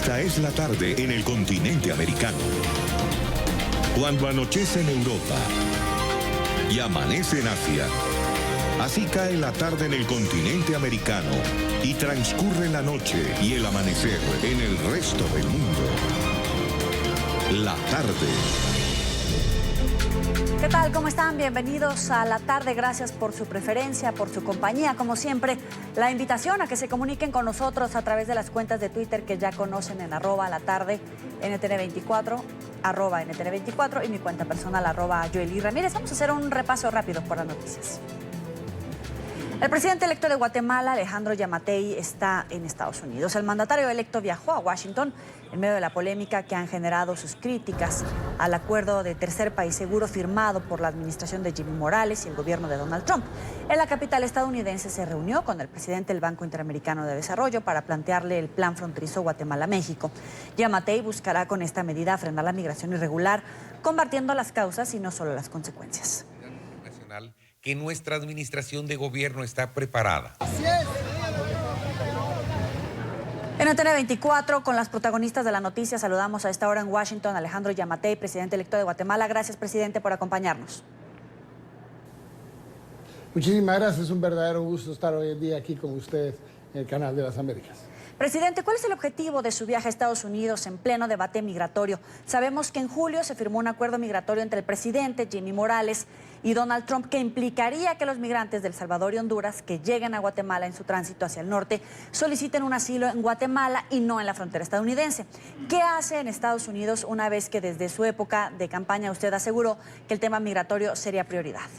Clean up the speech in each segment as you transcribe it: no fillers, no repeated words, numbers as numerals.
Esta es la tarde en el continente americano. Cuando anochece en Europa y amanece en Asia, así cae la tarde en el continente americano y transcurre la noche y el amanecer en el resto del mundo. La tarde. ¿Qué tal? ¿Cómo están? Bienvenidos a La Tarde. Gracias por su preferencia, por su compañía. Como siempre, la invitación a que se comuniquen con nosotros a través de las cuentas de Twitter que ya conocen en @latarde, NTN24, @NTN24 y mi cuenta personal @Joely Ramírez. Vamos a hacer un repaso rápido por las noticias. El presidente electo de Guatemala, Alejandro Yamatei, está en Estados Unidos. El mandatario electo viajó a Washington en medio de la polémica que han generado sus críticas al acuerdo de tercer país seguro firmado por la administración de Jimmy Morales y el gobierno de Donald Trump. En la capital estadounidense se reunió con el presidente del Banco Interamericano de Desarrollo para plantearle el plan fronterizo Guatemala-México. Yamatei buscará con esta medida frenar la migración irregular, combatiendo las causas y no solo las consecuencias. Que nuestra administración de gobierno está preparada. En NTN24, con las protagonistas de la noticia, saludamos a esta hora en Washington a Alejandro Yamatei, presidente electo de Guatemala. Gracias, presidente, por acompañarnos. Muchísimas gracias, es un verdadero gusto estar hoy en día aquí con ustedes en el Canal de las Américas. Presidente, ¿cuál es el objetivo de su viaje a Estados Unidos en pleno debate migratorio? Sabemos que en julio se firmó un acuerdo migratorio entre el presidente Jimmy Morales y Donald Trump que implicaría que los migrantes de El Salvador y Honduras que lleguen a Guatemala en su tránsito hacia el norte soliciten un asilo en Guatemala y no en la frontera estadounidense. ¿Qué hace en Estados Unidos una vez que desde su época de campaña usted aseguró que el tema migratorio sería prioridad?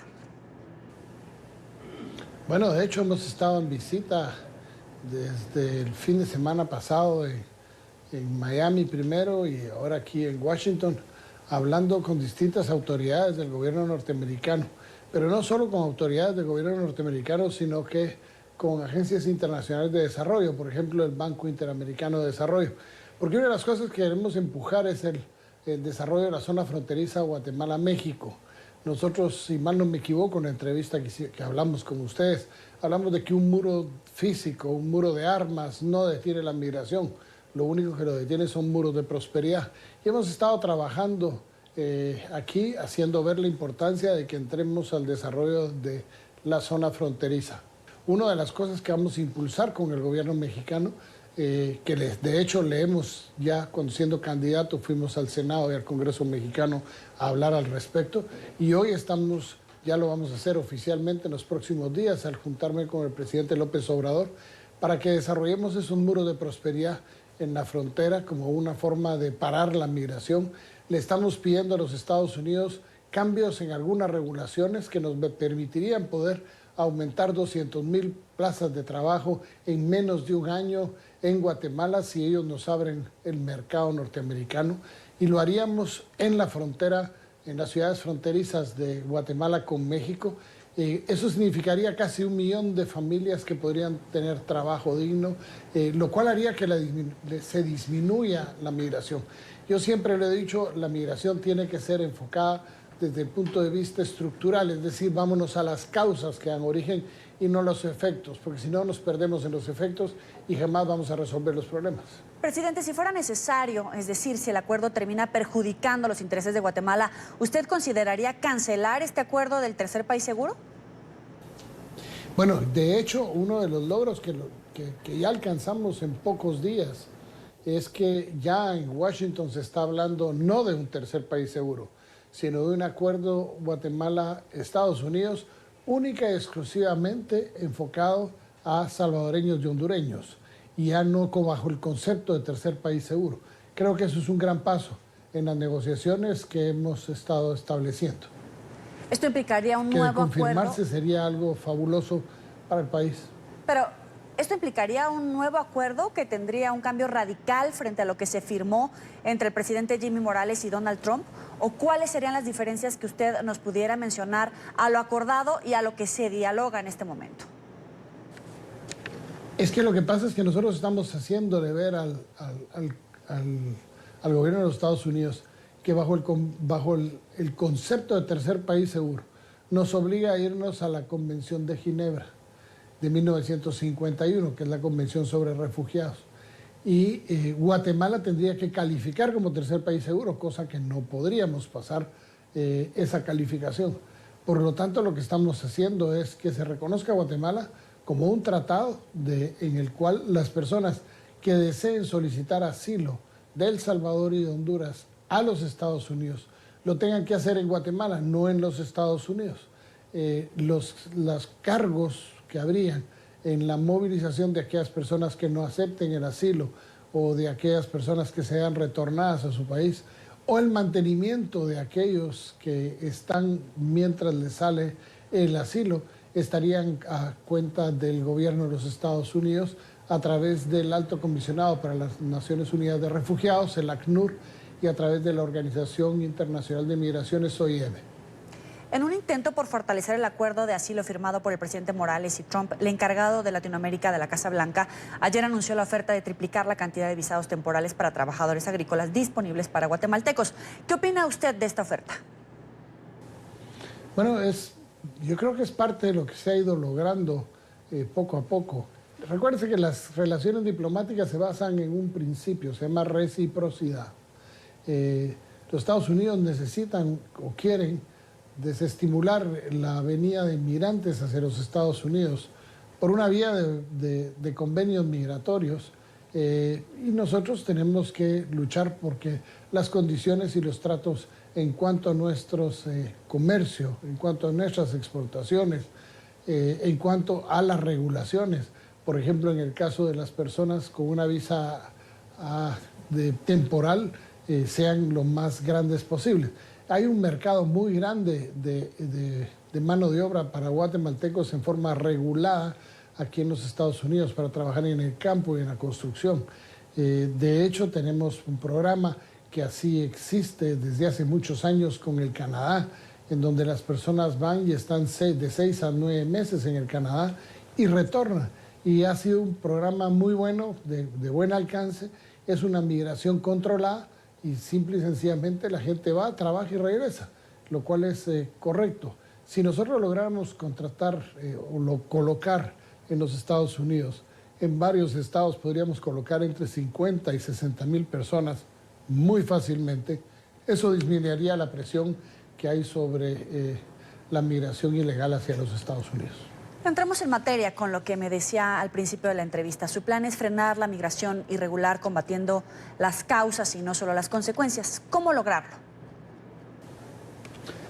Bueno, de hecho hemos estado en visita desde el fin de semana pasado en Miami primero y ahora aquí en Washington, hablando con distintas autoridades del gobierno norteamericano, pero no solo con autoridades del gobierno norteamericano, sino que con agencias internacionales de desarrollo, por ejemplo el Banco Interamericano de Desarrollo, porque una de las cosas que queremos empujar es el desarrollo de la zona fronteriza Guatemala-México. Nosotros, si mal no me equivoco, en la entrevista que hablamos con ustedes, hablamos de que un muro físico, un muro de armas, no detiene la migración. Lo único que lo detiene son muros de prosperidad. Y hemos estado trabajando aquí, haciendo ver la importancia de que entremos al desarrollo de la zona fronteriza. Una de las cosas que vamos a impulsar con el gobierno mexicano, de hecho leemos ya cuando siendo candidato, fuimos al Senado y al Congreso mexicano a hablar al respecto, y hoy ya lo vamos a hacer oficialmente en los próximos días al juntarme con el presidente López Obrador para que desarrollemos esos muros de prosperidad en la frontera como una forma de parar la migración. Le estamos pidiendo a los Estados Unidos cambios en algunas regulaciones que nos permitirían poder aumentar 200,000 plazas de trabajo en menos de un año en Guatemala si ellos nos abren el mercado norteamericano, y lo haríamos en la frontera, en las ciudades fronterizas de Guatemala con México. Eso significaría casi 1 millón de familias que podrían tener trabajo digno, lo cual haría que se disminuya la migración. Yo siempre le he dicho, la migración tiene que ser enfocada desde el punto de vista estructural, es decir, vámonos a las causas que dan origen y no los efectos, porque si no nos perdemos en los efectos y jamás vamos a resolver los problemas. Presidente, si fuera necesario, es decir, si el acuerdo termina perjudicando los intereses de Guatemala, ¿usted consideraría cancelar este acuerdo del tercer país seguro? Bueno, de hecho, uno de los logros que ya alcanzamos en pocos días es que ya en Washington se está hablando no de un tercer país seguro, sino de un acuerdo Guatemala-Estados Unidos única y exclusivamente enfocado a salvadoreños y hondureños, y ya no bajo el concepto de tercer país seguro. Creo que eso es un gran paso en las negociaciones que hemos estado estableciendo. Esto implicaría un nuevo acuerdo. Que de confirmarse sería algo fabuloso para el país. Pero ¿esto implicaría un nuevo acuerdo que tendría un cambio radical frente a lo que se firmó entre el presidente Jimmy Morales y Donald Trump? ¿O cuáles serían las diferencias que usted nos pudiera mencionar a lo acordado y a lo que se dialoga en este momento? Es que lo que pasa es que nosotros estamos haciendo de ver al gobierno de los Estados Unidos que bajo el concepto de tercer país seguro nos obliga a irnos a la Convención de Ginebra de 1951, que es la Convención sobre Refugiados. y Guatemala tendría que calificar como tercer país seguro, cosa que no podríamos pasar esa calificación. Por lo tanto, lo que estamos haciendo es que se reconozca a Guatemala como un tratado en el cual las personas que deseen solicitar asilo de El Salvador y de Honduras a los Estados Unidos lo tengan que hacer en Guatemala, no en los Estados Unidos. Los cargos que habrían en la movilización de aquellas personas que no acepten el asilo o de aquellas personas que sean retornadas a su país, o el mantenimiento de aquellos que están mientras les sale el asilo, estarían a cuenta del gobierno de los Estados Unidos a través del Alto Comisionado para las Naciones Unidas de Refugiados, el ACNUR, y a través de la Organización Internacional de Migraciones, OIM. En un intento por fortalecer el acuerdo de asilo firmado por el presidente Morales y Trump, el encargado de Latinoamérica de la Casa Blanca ayer anunció la oferta de triplicar la cantidad de visados temporales para trabajadores agrícolas disponibles para guatemaltecos. ¿Qué opina usted de esta oferta? Bueno, yo creo que es parte de lo que se ha ido logrando poco a poco. Recuérdense que las relaciones diplomáticas se basan en un principio, se llama reciprocidad. Los Estados Unidos necesitan o quieren desestimular la venida de inmigrantes hacia los Estados Unidos por una vía de convenios migratorios, y nosotros tenemos que luchar porque las condiciones y los tratos en cuanto a nuestros comercio, en cuanto a nuestras exportaciones, en cuanto a las regulaciones, por ejemplo, en el caso de las personas con una visa temporal, sean lo más grandes posibles. Hay un mercado muy grande de mano de obra para guatemaltecos en forma regulada aquí en los Estados Unidos para trabajar en el campo y en la construcción. De hecho, tenemos un programa que así existe desde hace muchos años con el Canadá, en donde las personas van y están de 6 a 9 meses en el Canadá y retornan. Y ha sido un programa muy bueno, de buen alcance. Es una migración controlada y simple y sencillamente la gente va, trabaja y regresa, lo cual es correcto. Si nosotros lográramos contratar o colocar en los Estados Unidos, en varios estados podríamos colocar entre 50 y 60 mil personas muy fácilmente, eso disminuiría la presión que hay sobre la migración ilegal hacia los Estados Unidos. Entramos en materia con lo que me decía al principio de la entrevista. Su plan es frenar la migración irregular combatiendo las causas y no solo las consecuencias. ¿Cómo lograrlo?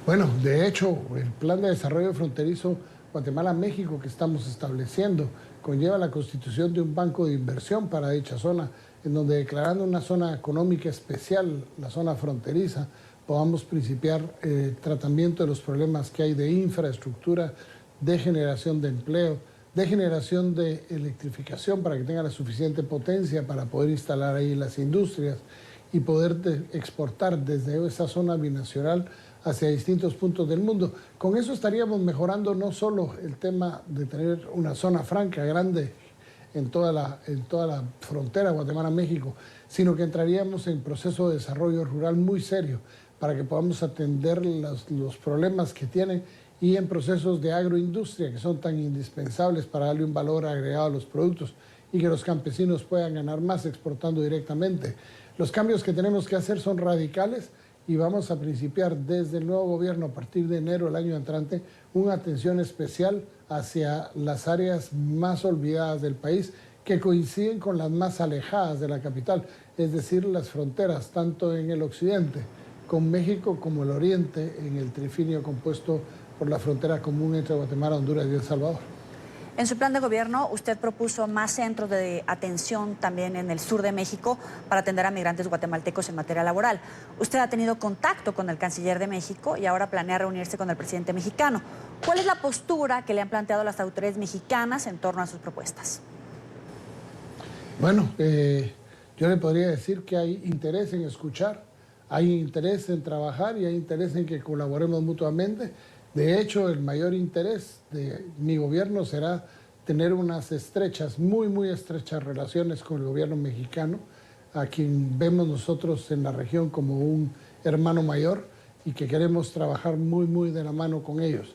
Bueno, de hecho, el plan de desarrollo fronterizo Guatemala-México que estamos estableciendo conlleva la constitución de un banco de inversión para dicha zona, en donde declarando una zona económica especial, la zona fronteriza, podamos principiar el tratamiento de los problemas que hay de infraestructura, de generación de empleo, de generación de electrificación para que tenga la suficiente potencia para poder instalar ahí las industrias y poder exportar desde esa zona binacional hacia distintos puntos del mundo. Con eso estaríamos mejorando no solo el tema de tener una zona franca grande en toda la frontera Guatemala-México, sino que entraríamos en proceso de desarrollo rural muy serio para que podamos atender los problemas que tienen y en procesos de agroindustria que son tan indispensables para darle un valor agregado a los productos y que los campesinos puedan ganar más exportando directamente. Los cambios que tenemos que hacer son radicales y vamos a principiar desde el nuevo gobierno a partir de enero del año entrante una atención especial hacia las áreas más olvidadas del país que coinciden con las más alejadas de la capital, es decir, las fronteras tanto en el occidente con México como el oriente en el trifinio compuesto por la frontera común entre Guatemala, Honduras y El Salvador. En su plan de gobierno, usted propuso más centros de atención también en el sur de México para atender a migrantes guatemaltecos en materia laboral. Usted ha tenido contacto con el canciller de México y ahora planea reunirse con el presidente mexicano. ¿Cuál es la postura que le han planteado las autoridades mexicanas en torno a sus propuestas? Bueno, yo le podría decir que hay interés en escuchar, hay interés en trabajar y hay interés en que colaboremos mutuamente. De hecho, el mayor interés de mi gobierno será tener unas muy estrechas relaciones con el gobierno mexicano, a quien vemos nosotros en la región como un hermano mayor y que queremos trabajar muy de la mano con ellos.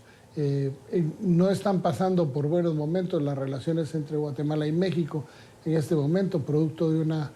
No están pasando por buenos momentos las relaciones entre Guatemala y México en este momento, producto de una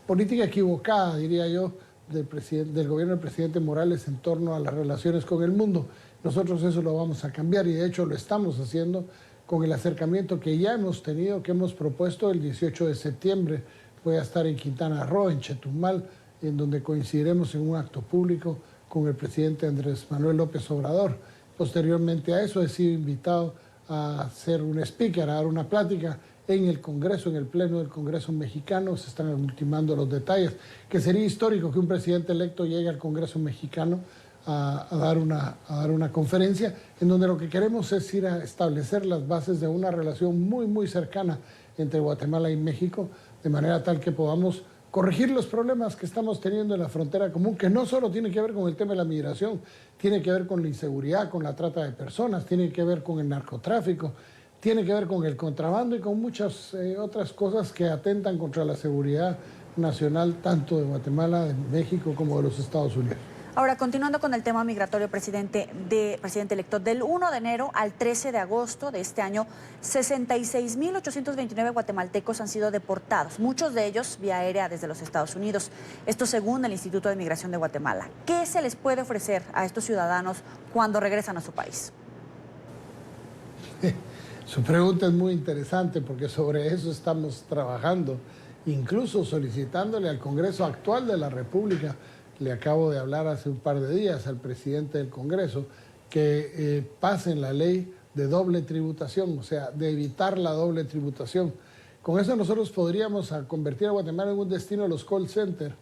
política equivocada, diría yo, del gobierno del presidente Morales en torno a las relaciones con el mundo. Nosotros eso lo vamos a cambiar y de hecho lo estamos haciendo con el acercamiento que ya hemos tenido, que hemos propuesto el 18 de septiembre. Voy a estar en Quintana Roo, en Chetumal, en donde coincidiremos en un acto público con el presidente Andrés Manuel López Obrador. Posteriormente a eso he sido invitado a ser un speaker, a dar una plática en el Congreso, en el Pleno del Congreso mexicano. Se están ultimando los detalles, que sería histórico que un presidente electo llegue al Congreso mexicano a dar una conferencia en donde lo que queremos es ir a establecer las bases de una relación muy, muy cercana entre Guatemala y México, de manera tal que podamos corregir los problemas que estamos teniendo en la frontera común, que no solo tiene que ver con el tema de la migración, tiene que ver con la inseguridad, con la trata de personas, tiene que ver con el narcotráfico, tiene que ver con el contrabando y con muchas otras cosas que atentan contra la seguridad nacional, tanto de Guatemala, de México, como de los Estados Unidos. Ahora, continuando con el tema migratorio, presidente electo, del 1 de enero al 13 de agosto de este año, 66.829 guatemaltecos han sido deportados, muchos de ellos vía aérea desde los Estados Unidos. Esto según el Instituto de Migración de Guatemala. ¿Qué se les puede ofrecer a estos ciudadanos cuando regresan a su país? Su pregunta es muy interesante porque sobre eso estamos trabajando, incluso solicitándole al Congreso actual de la República. Le acabo de hablar hace un par de días al presidente del Congreso que pasen la ley de doble tributación, o sea, de evitar la doble tributación. Con eso nosotros podríamos convertir a Guatemala en un destino de los call centers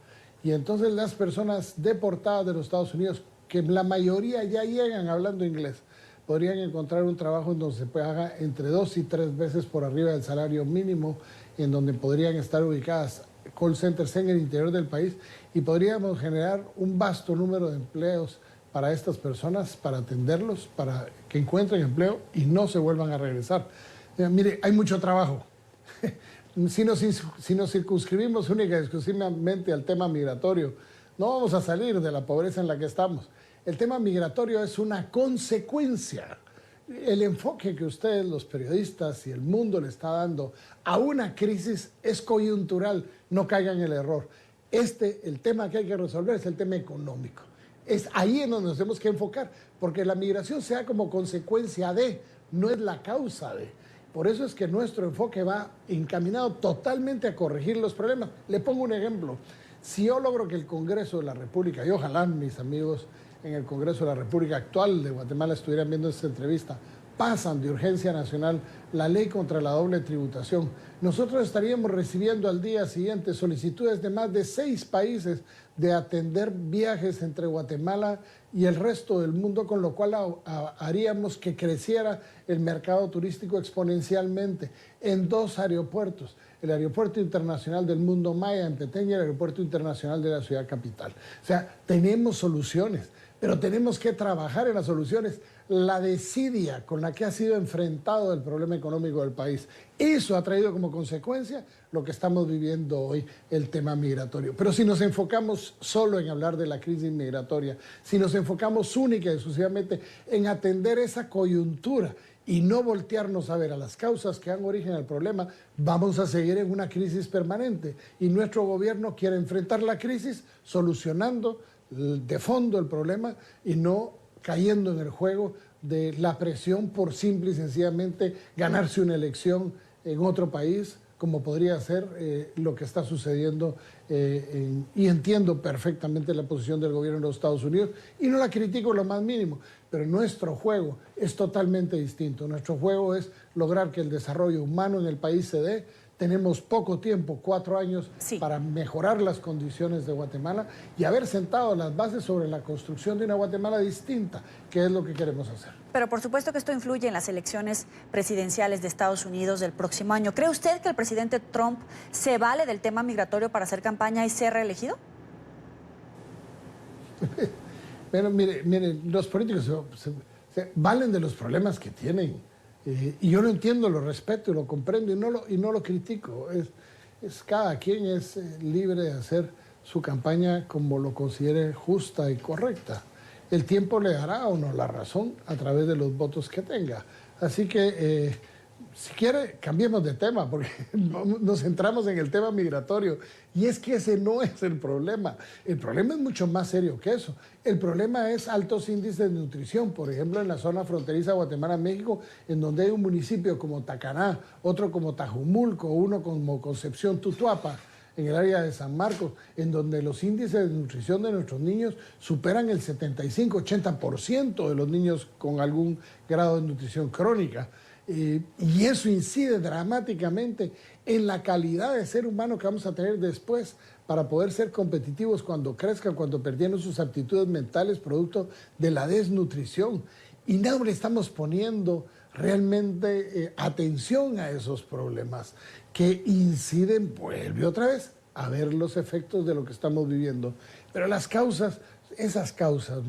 y entonces las personas deportadas de los Estados Unidos, que la mayoría ya llegan hablando inglés, podrían encontrar un trabajo en donde se paga entre 2 y 3 veces por arriba del salario mínimo, en donde podrían estar ubicadas call centers en el interior del país y podríamos generar un vasto número de empleos para estas personas, para atenderlos, para que encuentren empleo y no se vuelvan a regresar. Mire, hay mucho trabajo. Si nos circunscribimos única y exclusivamente al tema migratorio, no vamos a salir de la pobreza en la que estamos. El tema migratorio es una consecuencia. El enfoque que ustedes, los periodistas y el mundo le está dando a una crisis es coyuntural, no caigan en el error. El tema que hay que resolver es el tema económico. Es ahí en donde nos tenemos que enfocar, porque la migración se da como consecuencia de, no es la causa de. Por eso es que nuestro enfoque va encaminado totalmente a corregir los problemas. Le pongo un ejemplo. Si yo logro que el Congreso de la República, y ojalá mis amigos en el Congreso de la República actual de Guatemala estuvieran viendo esta entrevista, pasan de urgencia nacional la ley contra la doble tributación, nosotros estaríamos recibiendo al día siguiente solicitudes de más de 6 países de atender viajes entre Guatemala y el resto del mundo, con lo cual haríamos que creciera el mercado turístico exponencialmente en 2 aeropuertos, el Aeropuerto Internacional del Mundo Maya en Petén y el Aeropuerto Internacional de la Ciudad Capital. O sea, tenemos soluciones, pero tenemos que trabajar en las soluciones. La desidia con la que ha sido enfrentado el problema económico del país, eso ha traído como consecuencia lo que estamos viviendo hoy, el tema migratorio. Pero si nos enfocamos solo en hablar de la crisis migratoria, si nos enfocamos única y exclusivamente en atender esa coyuntura y no voltearnos a ver a las causas que dan origen al problema, vamos a seguir en una crisis permanente. Y nuestro gobierno quiere enfrentar la crisis solucionando de fondo el problema y no cayendo en el juego de la presión por simple y sencillamente ganarse una elección en otro país, como podría ser lo que está sucediendo, y entiendo perfectamente la posición del gobierno de los Estados Unidos y no la critico lo más mínimo, pero nuestro juego es totalmente distinto. Nuestro juego es lograr que el desarrollo humano en el país se dé. Tenemos poco tiempo, 4 años, sí, para mejorar las condiciones de Guatemala y haber sentado las bases sobre la construcción de una Guatemala distinta, que es lo que queremos hacer. Pero por supuesto que esto influye en las elecciones presidenciales de Estados Unidos del próximo año. ¿Cree usted que el presidente Trump se vale del tema migratorio para hacer campaña y ser reelegido? Pero mire, los políticos se valen de los problemas que tienen. Y yo lo entiendo, lo respeto y lo comprendo y no lo critico. Cada quien es libre de hacer su campaña como lo considere justa y correcta. El tiempo le dará a uno la razón a través de los votos que tenga. Así que si quiere, cambiemos de tema, porque nos centramos en el tema migratorio. Y es que ese no es el problema. El problema es mucho más serio que eso. El problema es altos índices de nutrición. Por ejemplo, en la zona fronteriza Guatemala-México, en donde hay un municipio como Tacaná, otro como Tajumulco, uno como Concepción Tutuapa, en el área de San Marcos, en donde los índices de nutrición de nuestros niños superan el 75-80% de los niños con algún grado de nutrición crónica. Y eso incide dramáticamente en la calidad de ser humano que vamos a tener después para poder ser competitivos cuando crezcan, cuando perdieron sus aptitudes mentales producto de la desnutrición. Y no le estamos poniendo realmente atención a esos problemas que inciden, vuelve otra vez a ver los efectos de lo que estamos viviendo. Pero las causas, esas causas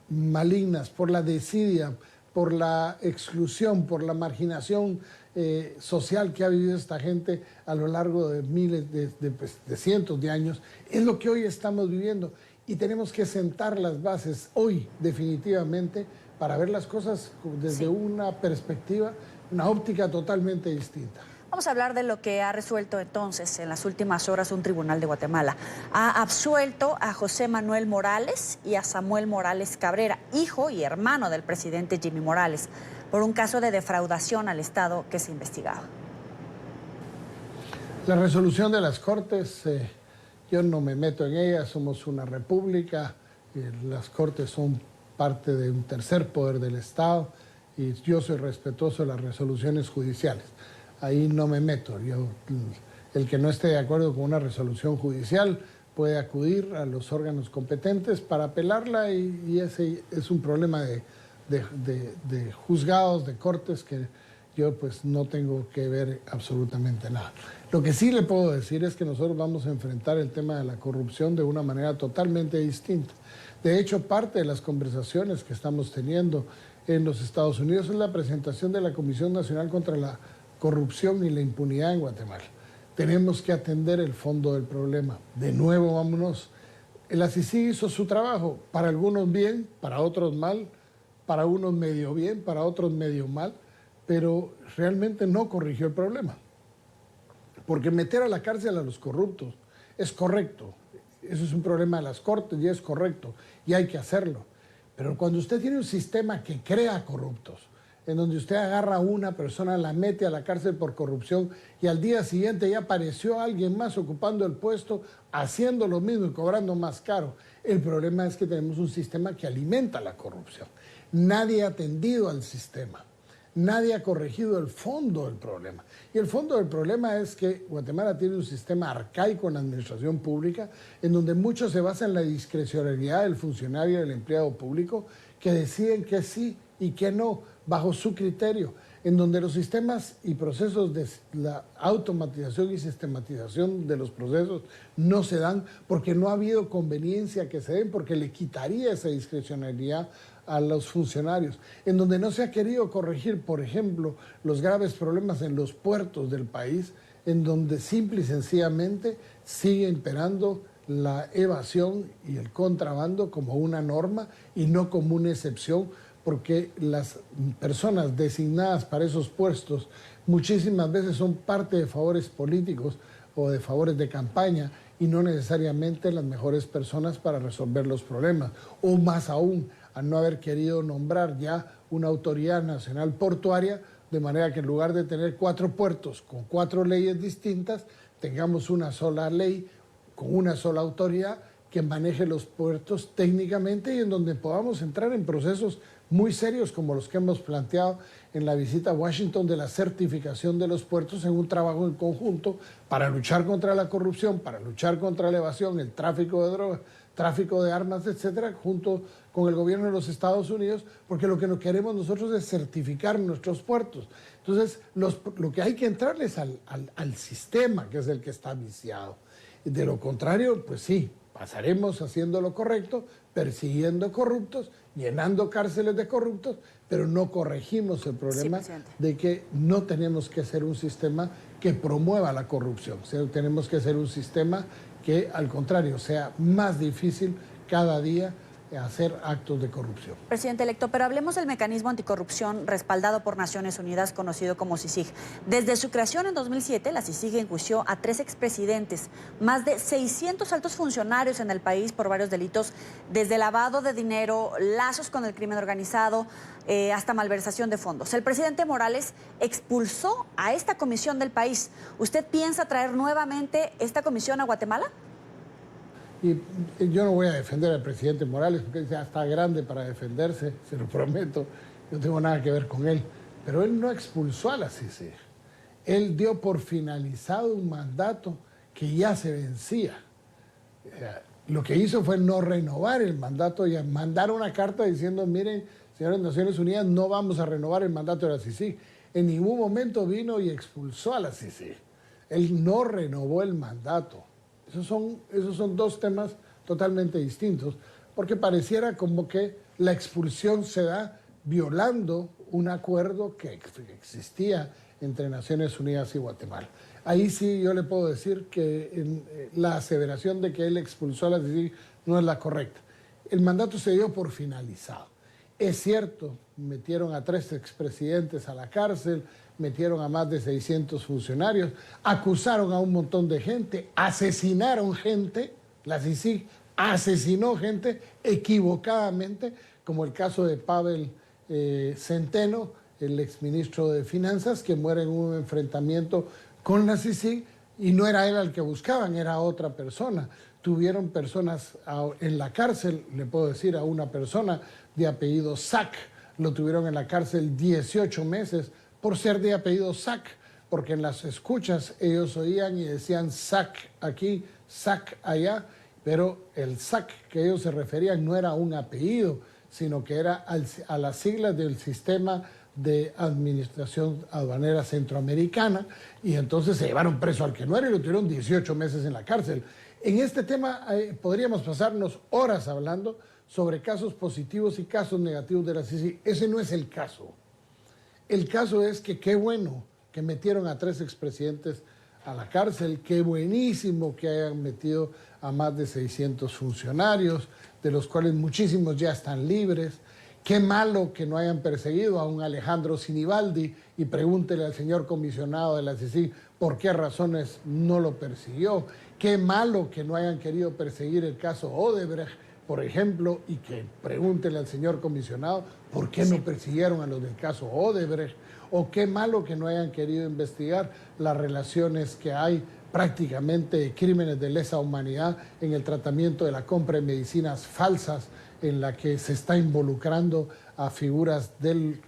malignas por la desidia, por la exclusión, por la marginación social que ha vivido esta gente a lo largo de miles, de cientos de años, es lo que hoy estamos viviendo. Y tenemos que sentar las bases hoy, definitivamente, para ver las cosas desde una perspectiva, una óptica totalmente distinta. Vamos a hablar de lo que ha resuelto entonces en las últimas horas un tribunal de Guatemala. Ha absuelto a José Manuel Morales y a Samuel Morales Cabrera, hijo y hermano del presidente Jimmy Morales, por un caso de defraudación al Estado que se investigaba. La resolución de las Cortes, yo no me meto en ella, somos una república, las Cortes son parte de un tercer poder del Estado y yo soy respetuoso de las resoluciones judiciales. Ahí no me meto. El que no esté de acuerdo con una resolución judicial puede acudir a los órganos competentes para apelarla y ese es un problema de juzgados, de cortes, que yo pues no tengo que ver absolutamente nada. Lo que sí le puedo decir es que nosotros vamos a enfrentar el tema de la corrupción de una manera totalmente distinta. De hecho, parte de las conversaciones que estamos teniendo en los Estados Unidos es la presentación de la Comisión Nacional contra la Corrupción y la Impunidad en Guatemala. Tenemos que atender el fondo del problema. De nuevo, vámonos. El ACICI hizo su trabajo, para algunos bien, para otros mal, para unos medio bien, para otros medio mal, pero realmente no corrigió el problema. Porque meter a la cárcel a los corruptos es correcto. Eso es un problema de las Cortes y es correcto, y hay que hacerlo. Pero cuando usted tiene un sistema que crea corruptos, en donde usted agarra a una persona, la mete a la cárcel por corrupción y al día siguiente ya apareció alguien más ocupando el puesto, haciendo lo mismo y cobrando más caro. El problema es que tenemos un sistema que alimenta la corrupción. Nadie ha atendido al sistema, nadie ha corregido el fondo del problema. Y el fondo del problema es que Guatemala tiene un sistema arcaico en la administración pública, en donde mucho se basa en la discrecionalidad del funcionario y del empleado público, que deciden que sí y que no, bajo su criterio, en donde los sistemas y procesos de la automatización y sistematización de los procesos no se dan porque no ha habido conveniencia que se den, porque le quitaría esa discrecionalidad a los funcionarios, en donde no se ha querido corregir, por ejemplo, los graves problemas en los puertos del país, en donde simple y sencillamente sigue imperando la evasión y el contrabando como una norma y no como una excepción, porque las personas designadas para esos puestos muchísimas veces son parte de favores políticos o de favores de campaña y no necesariamente las mejores personas para resolver los problemas. O más aún, al no haber querido nombrar ya una autoridad nacional portuaria, de manera que en lugar de tener 4 puertos con 4 leyes distintas, tengamos una sola ley con una sola autoridad que maneje los puertos técnicamente y en donde podamos entrar en procesos muy serios como los que hemos planteado en la visita a Washington de la certificación de los puertos en un trabajo en conjunto para luchar contra la corrupción, para luchar contra la evasión, el tráfico de drogas, tráfico de armas, etcétera, junto con el gobierno de los Estados Unidos, porque lo que no queremos nosotros es certificar nuestros puertos. Entonces, lo que hay que entrarles al sistema, que es el que está viciado. De lo contrario, pues sí, pasaremos haciendo lo correcto, persiguiendo corruptos, llenando cárceles de corruptos, pero no corregimos el problema de que no tenemos que ser un sistema que promueva la corrupción. O sea, tenemos que ser un sistema que, al contrario, sea más difícil cada día hacer actos de corrupción. Presidente electo, pero hablemos del mecanismo anticorrupción respaldado por Naciones Unidas, conocido como CICIG. Desde su creación en 2007, la CICIG enjuició a 3 expresidentes, más de 600 altos funcionarios en el país por varios delitos, desde lavado de dinero, lazos con el crimen organizado, hasta malversación de fondos. El presidente Morales expulsó a esta comisión del país. ¿Usted piensa traer nuevamente esta comisión a Guatemala? Y yo no voy a defender al presidente Morales porque ya está grande para defenderse, se lo prometo. No tengo nada que ver con él. Pero él no expulsó a la CICIG. Él dio por finalizado un mandato que ya se vencía. Lo que hizo fue no renovar el mandato y mandar una carta diciendo, miren, señores de Naciones Unidas, no vamos a renovar el mandato de la CICIG. En ningún momento vino y expulsó a la CICIG. Él no renovó el mandato. Esos son dos temas totalmente distintos, porque pareciera como que la expulsión se da violando un acuerdo que existía entre Naciones Unidas y Guatemala. Ahí sí yo le puedo decir que la aseveración de que él expulsó a la CICIG no es la correcta. El mandato se dio por finalizado. Es cierto, metieron a 3 expresidentes a la cárcel, metieron a más de 600 funcionarios, acusaron a un montón de gente, asesinaron gente, la CICIG asesinó gente equivocadamente, como el caso de Pavel Centeno, el exministro de Finanzas, que muere en un enfrentamiento con la CICIG, y no era él al que buscaban, era otra persona. Tuvieron personas en la cárcel, le puedo decir a una persona de apellido Sack, lo tuvieron en la cárcel 18 meses por ser de apellido Sack, porque en las escuchas ellos oían y decían Sack aquí, Sack allá, pero el Sack que ellos se referían no era un apellido, sino que era a las siglas del sistema de administración aduanera centroamericana, y entonces se llevaron preso al que no era y lo tuvieron 18 meses en la cárcel. En este tema podríamos pasarnos horas hablando sobre casos positivos y casos negativos de la CICIG. Ese no es el caso. El caso es que qué bueno que metieron a 3 expresidentes a la cárcel, qué buenísimo que hayan metido a más de 600 funcionarios, de los cuales muchísimos ya están libres. Qué malo que no hayan perseguido a un Alejandro Sinibaldi, y pregúntele al señor comisionado de la CICIG por qué razones no lo persiguió. Qué malo que no hayan querido perseguir el caso Odebrecht, por ejemplo, y que pregúntele al señor comisionado por qué no persiguieron a los del caso Odebrecht, o qué malo que no hayan querido investigar las relaciones que hay prácticamente de crímenes de lesa humanidad en el tratamiento de la compra de medicinas falsas, en la que se está involucrando a figuras del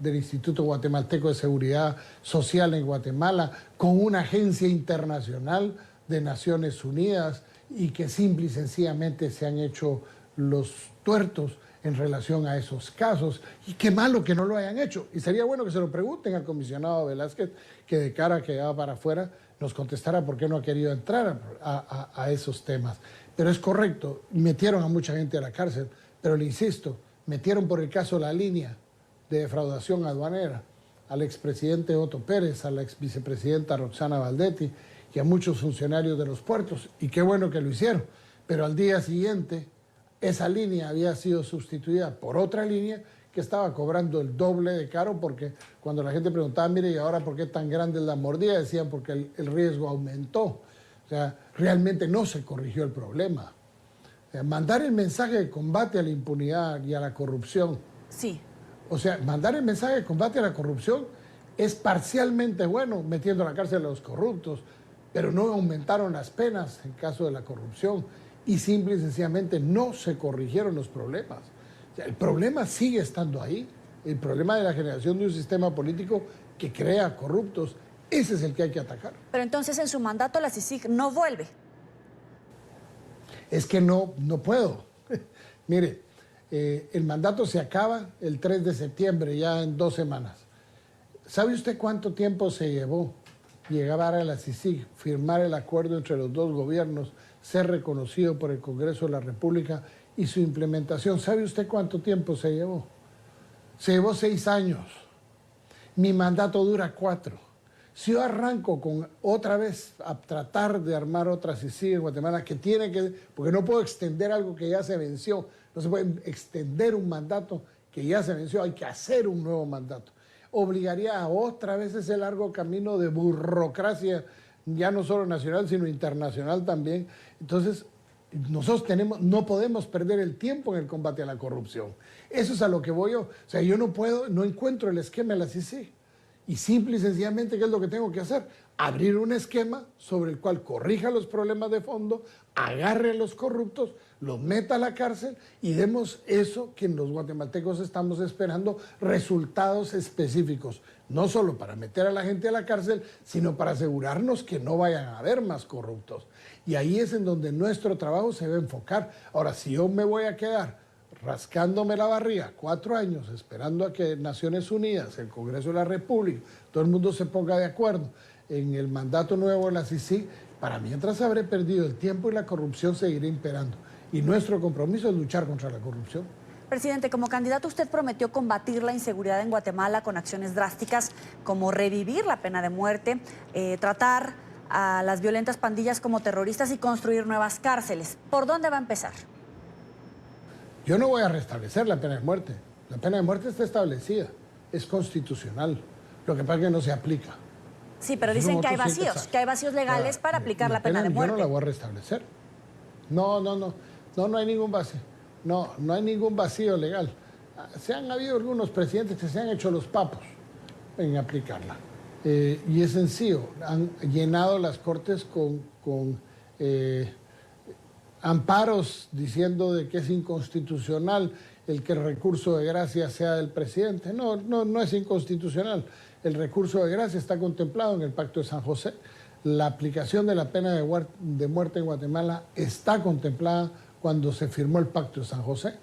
Instituto Guatemalteco de Seguridad Social en Guatemala, con una agencia internacional de Naciones Unidas, y que simple y sencillamente se han hecho los tuertos en relación a esos casos. Y qué malo que no lo hayan hecho. Y sería bueno que se lo pregunten al comisionado Velázquez, que de cara que va para afuera nos contestara por qué no ha querido entrar a esos temas. Pero es correcto, metieron a mucha gente a la cárcel, pero le insisto, metieron por el caso La Línea de defraudación aduanera al expresidente Otto Pérez, a la exvicepresidenta Roxana Valdetti y a muchos funcionarios de los puertos, y qué bueno que lo hicieron, pero al día siguiente esa línea había sido sustituida por otra línea que estaba cobrando el doble de caro, porque cuando la gente preguntaba, mire, ¿y ahora por qué tan grande es la mordida? Decían, porque el riesgo aumentó. O sea, realmente no se corrigió el problema. O sea, mandar el mensaje de combate a la impunidad y a la corrupción. Sí. O sea, mandar el mensaje de combate a la corrupción es parcialmente bueno, metiendo a la cárcel a los corruptos, pero no aumentaron las penas en caso de la corrupción y simple y sencillamente no se corrigieron los problemas. O sea, el problema sigue estando ahí. El problema de la generación de un sistema político que crea corruptos, ese es el que hay que atacar. Pero entonces en su mandato la CICIG no vuelve. Es que no puedo. Mire, el mandato se acaba el 3 de septiembre, ya en 2 semanas. ¿Sabe usted cuánto tiempo se llevó llegar a la CICIG, firmar el acuerdo entre los dos gobiernos, ser reconocido por el Congreso de la República y su implementación? ¿Sabe usted cuánto tiempo se llevó? Se llevó 6 años. Mi mandato dura 4. Si yo arranco con otra vez a tratar de armar otra CICIG en Guatemala, porque no puedo extender algo que ya se venció, No se puede extender un mandato que ya se venció, hay que hacer un nuevo mandato. Obligaría a otra vez ese largo camino de burocracia, ya no solo nacional, sino internacional también. Entonces, nosotros no podemos perder el tiempo en el combate a la corrupción. Eso es a lo que voy yo. O sea, yo no encuentro el esquema de la CICIG. Y simple y sencillamente, ¿qué es lo que tengo que hacer? Abrir un esquema sobre el cual corrija los problemas de fondo, agarre a los corruptos, los meta a la cárcel y demos eso que los guatemaltecos estamos esperando, resultados específicos. No solo para meter a la gente a la cárcel, sino para asegurarnos que no vayan a haber más corruptos. Y ahí es en donde nuestro trabajo se va a enfocar. Ahora, si yo me voy a quedar rascándome la barriga 4 años, esperando a que Naciones Unidas, el Congreso de la República, todo el mundo se ponga de acuerdo en el mandato nuevo de la CICIG, para mientras habré perdido el tiempo y la corrupción seguirá imperando. Y nuestro compromiso es luchar contra la corrupción. Presidente, como candidato usted prometió combatir la inseguridad en Guatemala con acciones drásticas como revivir la pena de muerte, tratar a las violentas pandillas como terroristas y construir nuevas cárceles. ¿Por dónde va a empezar? Yo no voy a restablecer la pena de muerte. La pena de muerte está establecida, es constitucional. Lo que pasa es que no se aplica. Sí, pero dicen que hay vacíos legales para aplicar la pena de muerte. Yo no la voy a restablecer. No hay ningún vacío. No hay ningún vacío legal. Se han habido algunos presidentes que se han hecho los papos en aplicarla. Y es sencillo, han llenado las cortes con amparos diciendo de que es inconstitucional el que el recurso de gracia sea del presidente. No es inconstitucional. El recurso de gracia está contemplado en el Pacto de San José. La aplicación de la pena de muerte en Guatemala está contemplada cuando se firmó el Pacto de San José.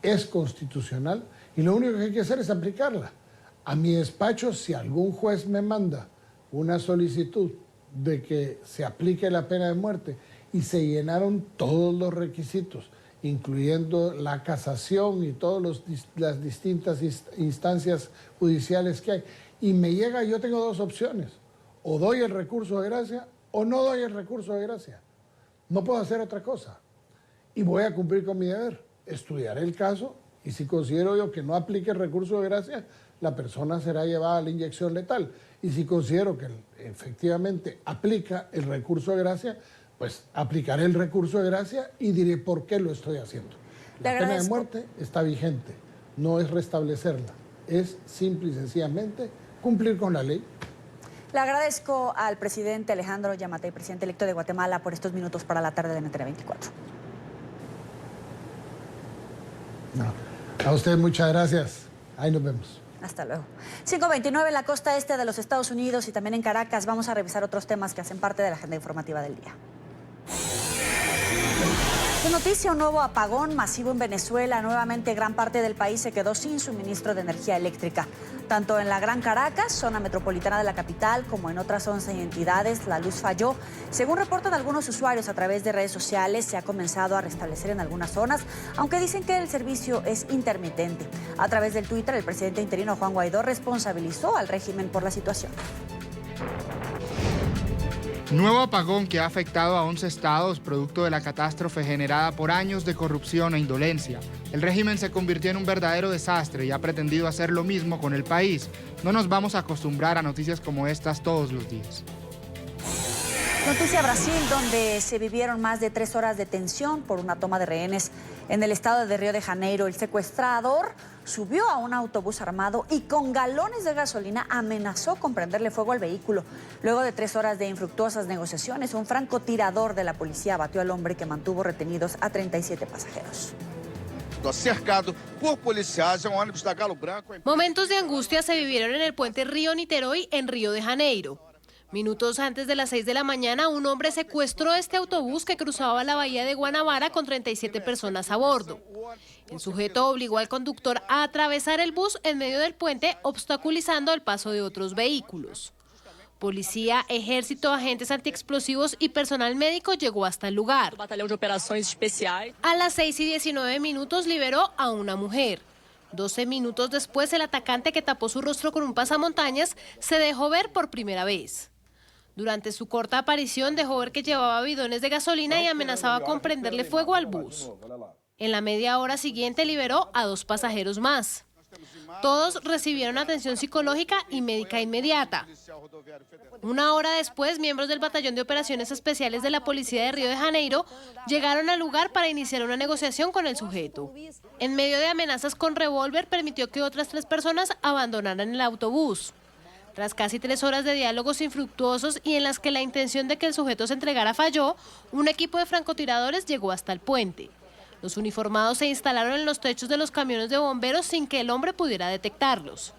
Es constitucional y lo único que hay que hacer es aplicarla. A mi despacho, si algún juez me manda una solicitud de que se aplique la pena de muerte y se llenaron todos los requisitos, incluyendo la casación y todas las distintas instancias judiciales que hay, y me llega, yo tengo 2 opciones: o doy el recurso de gracia o no doy el recurso de gracia. No puedo hacer otra cosa. Y voy a cumplir con mi deber. Estudiaré el caso y si considero yo que no aplique el recurso de gracia, la persona será llevada a la inyección letal. Y si considero que efectivamente aplica el recurso de gracia, pues aplicaré el recurso de gracia y diré por qué lo estoy haciendo. La pena de muerte está vigente, no es restablecerla, es simple y sencillamente cumplir con la ley. Le agradezco al presidente Alejandro Yamatei, presidente electo de Guatemala, por estos minutos para la tarde de NTN 24. A usted muchas gracias. Ahí nos vemos. Hasta luego. 5:29 en la costa este de los Estados Unidos y también en Caracas. Vamos a revisar otros temas que hacen parte de la agenda informativa del día. ¿Qué noticia? Un nuevo apagón masivo en Venezuela. Nuevamente gran parte del país se quedó sin suministro de energía eléctrica. Tanto en la Gran Caracas, zona metropolitana de la capital, como en otras 11 entidades, la luz falló. Según reportan algunos usuarios a través de redes sociales, se ha comenzado a restablecer en algunas zonas, aunque dicen que el servicio es intermitente. A través del Twitter, el presidente interino Juan Guaidó responsabilizó al régimen por la situación. Nuevo apagón que ha afectado a 11 estados producto de la catástrofe generada por años de corrupción e indolencia. El régimen se convirtió en un verdadero desastre y ha pretendido hacer lo mismo con el país. No nos vamos a acostumbrar a noticias como estas todos los días. Noticia Brasil, donde se vivieron más de 3 horas de tensión por una toma de rehenes en el estado de Río de Janeiro. El secuestrador subió a un autobús armado y con galones de gasolina amenazó con prenderle fuego al vehículo. Luego de 3 horas de infructuosas negociaciones, un francotirador de la policía abatió al hombre que mantuvo retenidos a 37 pasajeros. Cercado por policiais, un ônibus da Galo Branco. Momentos de angustia se vivieron en el puente Río Niterói en Río de Janeiro. Minutos antes de las 6 de la mañana, un hombre secuestró este autobús que cruzaba la bahía de Guanabara con 37 personas a bordo. El sujeto obligó al conductor a atravesar el bus en medio del puente, obstaculizando el paso de otros vehículos. Policía, ejército, agentes antiexplosivos y personal médico llegó hasta el lugar. A las 6:19 minutos liberó a una mujer. 12 minutos después, el atacante, que tapó su rostro con un pasamontañas, se dejó ver por primera vez. Durante su corta aparición dejó ver que llevaba bidones de gasolina y amenazaba con prenderle fuego al bus. En la media hora siguiente liberó a 2 pasajeros más. Todos recibieron atención psicológica y médica inmediata. Una hora después, miembros del Batallón de Operaciones Especiales de la Policía de Río de Janeiro llegaron al lugar para iniciar una negociación con el sujeto. En medio de amenazas con revólver, permitió que otras 3 personas abandonaran el autobús. Tras casi 3 horas de diálogos infructuosos y en las que la intención de que el sujeto se entregara falló, un equipo de francotiradores llegó hasta el puente. Los uniformados se instalaron en los techos de los camiones de bomberos sin que el hombre pudiera detectarlos.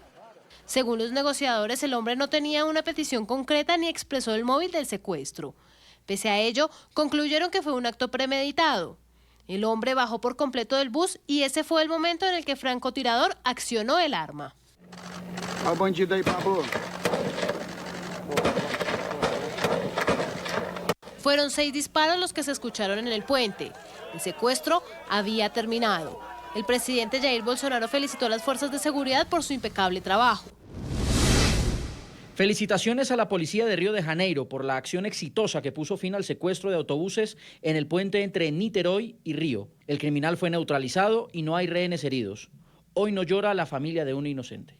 Según los negociadores, el hombre no tenía una petición concreta ni expresó el móvil del secuestro. Pese a ello, concluyeron que fue un acto premeditado. El hombre bajó por completo del bus y ese fue el momento en el que el francotirador accionó el arma. Fueron 6 disparos los que se escucharon en el puente. El secuestro había terminado. El presidente Jair Bolsonaro felicitó a las fuerzas de seguridad por su impecable trabajo. Felicitaciones a la policía de Río de Janeiro por la acción exitosa que puso fin al secuestro de autobuses en el puente entre Niterói y Río. El criminal fue neutralizado y no hay rehenes heridos. Hoy no llora la familia de un inocente.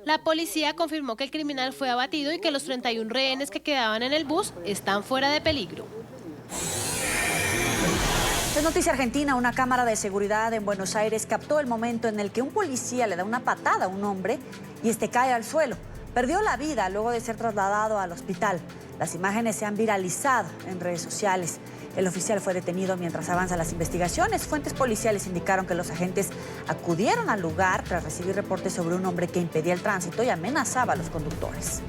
La policía confirmó que el criminal fue abatido y que los 31 rehenes que quedaban en el bus están fuera de peligro. Es noticia argentina, una cámara de seguridad en Buenos Aires captó el momento en el que un policía le da una patada a un hombre y este cae al suelo. Perdió la vida luego de ser trasladado al hospital. Las imágenes se han viralizado en redes sociales. El oficial fue detenido mientras avanzan las investigaciones. Fuentes policiales indicaron que los agentes acudieron al lugar tras recibir reportes sobre un hombre que impedía el tránsito y amenazaba a los conductores.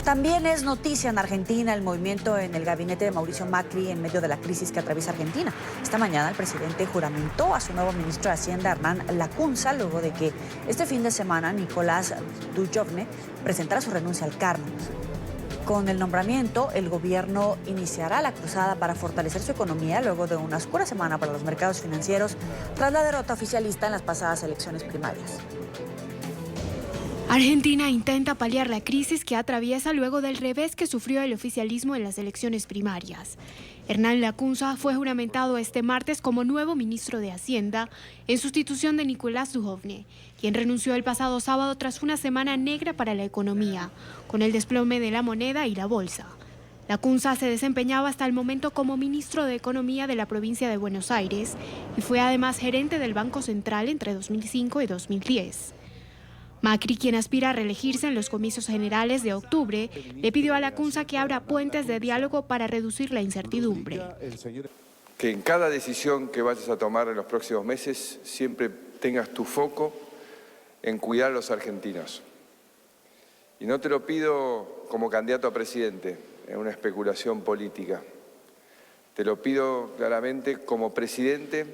También es noticia en Argentina el movimiento en el gabinete de Mauricio Macri en medio de la crisis que atraviesa Argentina. Esta mañana el presidente juramentó a su nuevo ministro de Hacienda, Hernán Lacunza, luego de que este fin de semana Nicolás Dujovne presentara su renuncia al cargo. Con el nombramiento, el gobierno iniciará la cruzada para fortalecer su economía luego de una oscura semana para los mercados financieros tras la derrota oficialista en las pasadas elecciones primarias. Argentina intenta paliar la crisis que atraviesa luego del revés que sufrió el oficialismo en las elecciones primarias. Hernán Lacunza fue juramentado este martes como nuevo ministro de Hacienda en sustitución de Nicolás Dujovne, quien renunció el pasado sábado tras una semana negra para la economía, con el desplome de la moneda y la bolsa. Lacunza se desempeñaba hasta el momento como ministro de Economía de la provincia de Buenos Aires y fue además gerente del Banco Central entre 2005 y 2010. Macri, quien aspira a reelegirse en los comicios generales de octubre, le pidió a Lacunza que abra puentes de diálogo para reducir la incertidumbre. Que en cada decisión que vayas a tomar en los próximos meses siempre tengas tu foco en cuidar a los argentinos. Y no te lo pido como candidato a presidente, en una especulación política. Te lo pido claramente como presidente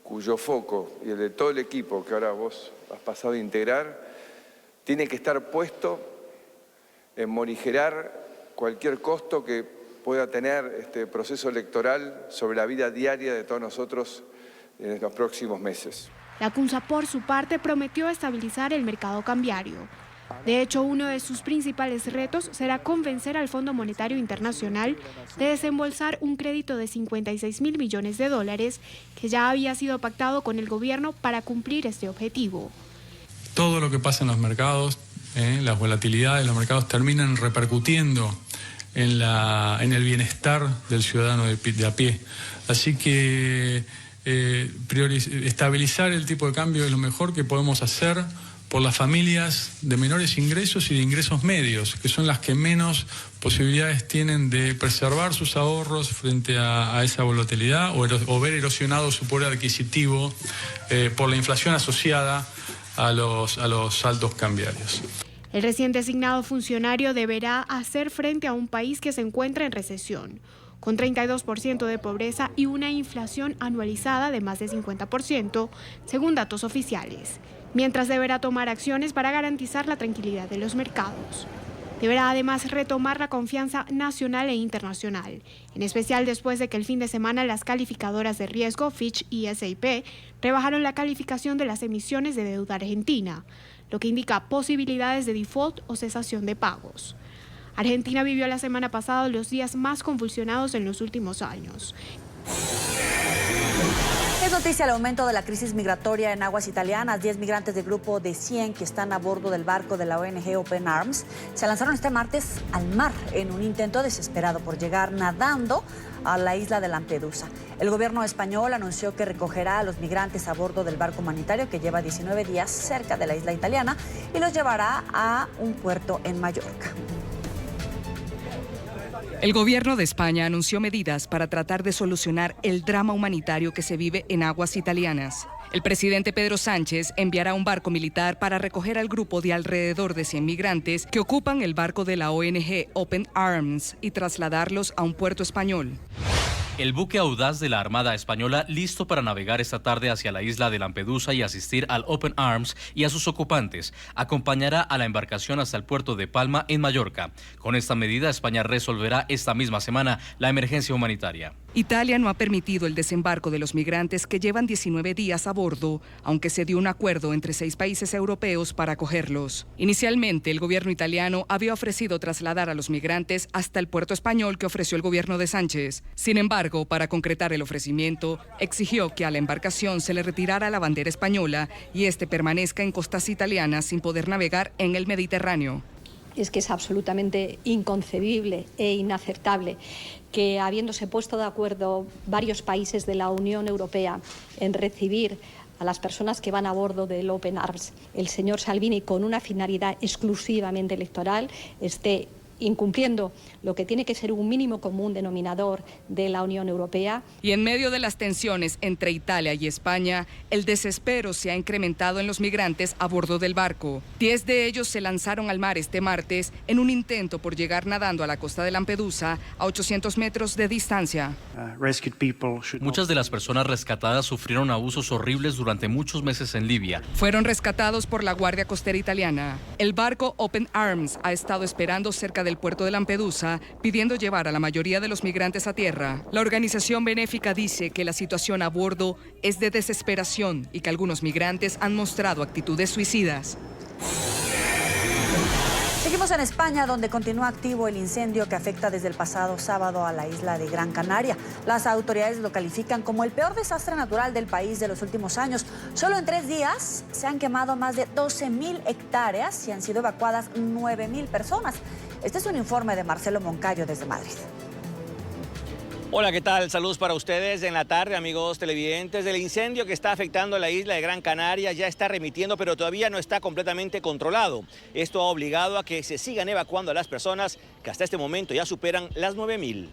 cuyo foco y el de todo el equipo que ahora vos has pasado a integrar tiene que estar puesto en morigerar cualquier costo que pueda tener este proceso electoral sobre la vida diaria de todos nosotros en los próximos meses. Lacunza, por su parte, prometió estabilizar el mercado cambiario. De hecho, uno de sus principales retos será convencer al Fondo Monetario Internacional de desembolsar un crédito de $56.000 millones que ya había sido pactado con el gobierno para cumplir este objetivo. Todo lo que pasa en los mercados, las volatilidades de los mercados terminan repercutiendo en el bienestar del ciudadano de a pie. Así que estabilizar el tipo de cambio es lo mejor que podemos hacer por las familias de menores ingresos y de ingresos medios, que son las que menos posibilidades tienen de preservar sus ahorros frente a esa volatilidad o ver erosionado su poder adquisitivo por la inflación asociada a los saldos cambiarios. El recién designado funcionario deberá hacer frente a un país que se encuentra en recesión, con 32% de pobreza y una inflación anualizada de más de 50%, según datos oficiales, mientras deberá tomar acciones para garantizar la tranquilidad de los mercados. Deberá además retomar la confianza nacional e internacional, en especial después de que el fin de semana las calificadoras de riesgo Fitch y S&P rebajaron la calificación de las emisiones de deuda argentina, lo que indica posibilidades de default o cesación de pagos. Argentina vivió la semana pasada los días más convulsionados en los últimos años. Es noticia el aumento de la crisis migratoria en aguas italianas. 10 migrantes del grupo de 100 que están a bordo del barco de la ONG Open Arms se lanzaron este martes al mar en un intento desesperado por llegar nadando a la isla de Lampedusa. El gobierno español anunció que recogerá a los migrantes a bordo del barco humanitario que lleva 19 días cerca de la isla italiana y los llevará a un puerto en Mallorca. El gobierno de España anunció medidas para tratar de solucionar el drama humanitario que se vive en aguas italianas. El presidente Pedro Sánchez enviará un barco militar para recoger al grupo de alrededor de 100 migrantes que ocupan el barco de la ONG Open Arms y trasladarlos a un puerto español. El buque audaz de la Armada Española, listo para navegar esta tarde hacia la isla de Lampedusa y asistir al Open Arms y a sus ocupantes, acompañará a la embarcación hasta el puerto de Palma, en Mallorca. Con esta medida, España resolverá esta misma semana la emergencia humanitaria. Italia no ha permitido el desembarco de los migrantes que llevan 19 días a bordo, aunque se dio un acuerdo entre 6 países europeos para acogerlos. Inicialmente, el gobierno italiano había ofrecido trasladar a los migrantes hasta el puerto español que ofreció el gobierno de Sánchez. Sin embargo, para concretar el ofrecimiento, exigió que a la embarcación se le retirara la bandera española y este permanezca en costas italianas sin poder navegar en el Mediterráneo. Es que es absolutamente inconcebible e inaceptable que, habiéndose puesto de acuerdo varios países de la Unión Europea en recibir a las personas que van a bordo del Open Arms, el señor Salvini, con una finalidad exclusivamente electoral, esté incumpliendo lo que tiene que ser un mínimo común denominador de la Unión Europea. Y en medio de las tensiones entre Italia y España, el desespero se ha incrementado en los migrantes a bordo del barco. 10 de ellos se lanzaron al mar este martes en un intento por llegar nadando a la costa de Lampedusa a 800 metros de distancia. Muchas de las personas rescatadas sufrieron abusos horribles durante muchos meses en Libia. Fueron rescatados por la Guardia Costera italiana. El barco Open Arms ha estado esperando cerca del puerto de Lampedusa, pidiendo llevar a la mayoría de los migrantes a tierra. La organización benéfica dice que la situación a bordo es de desesperación y que algunos migrantes han mostrado actitudes suicidas. Seguimos en España, donde continúa activo el incendio que afecta desde el pasado sábado a la isla de Gran Canaria. Las autoridades lo califican como el peor desastre natural del país de los últimos años. Solo en 3 días se han quemado más de 12.000 hectáreas y han sido evacuadas 9.000 personas. Este es un informe de Marcelo Moncayo desde Madrid. Hola, ¿qué tal? Saludos para ustedes en la tarde, amigos televidentes. El incendio que está afectando a la isla de Gran Canaria ya está remitiendo, pero todavía no está completamente controlado. Esto ha obligado a que se sigan evacuando a las personas que hasta este momento ya superan las 9.000.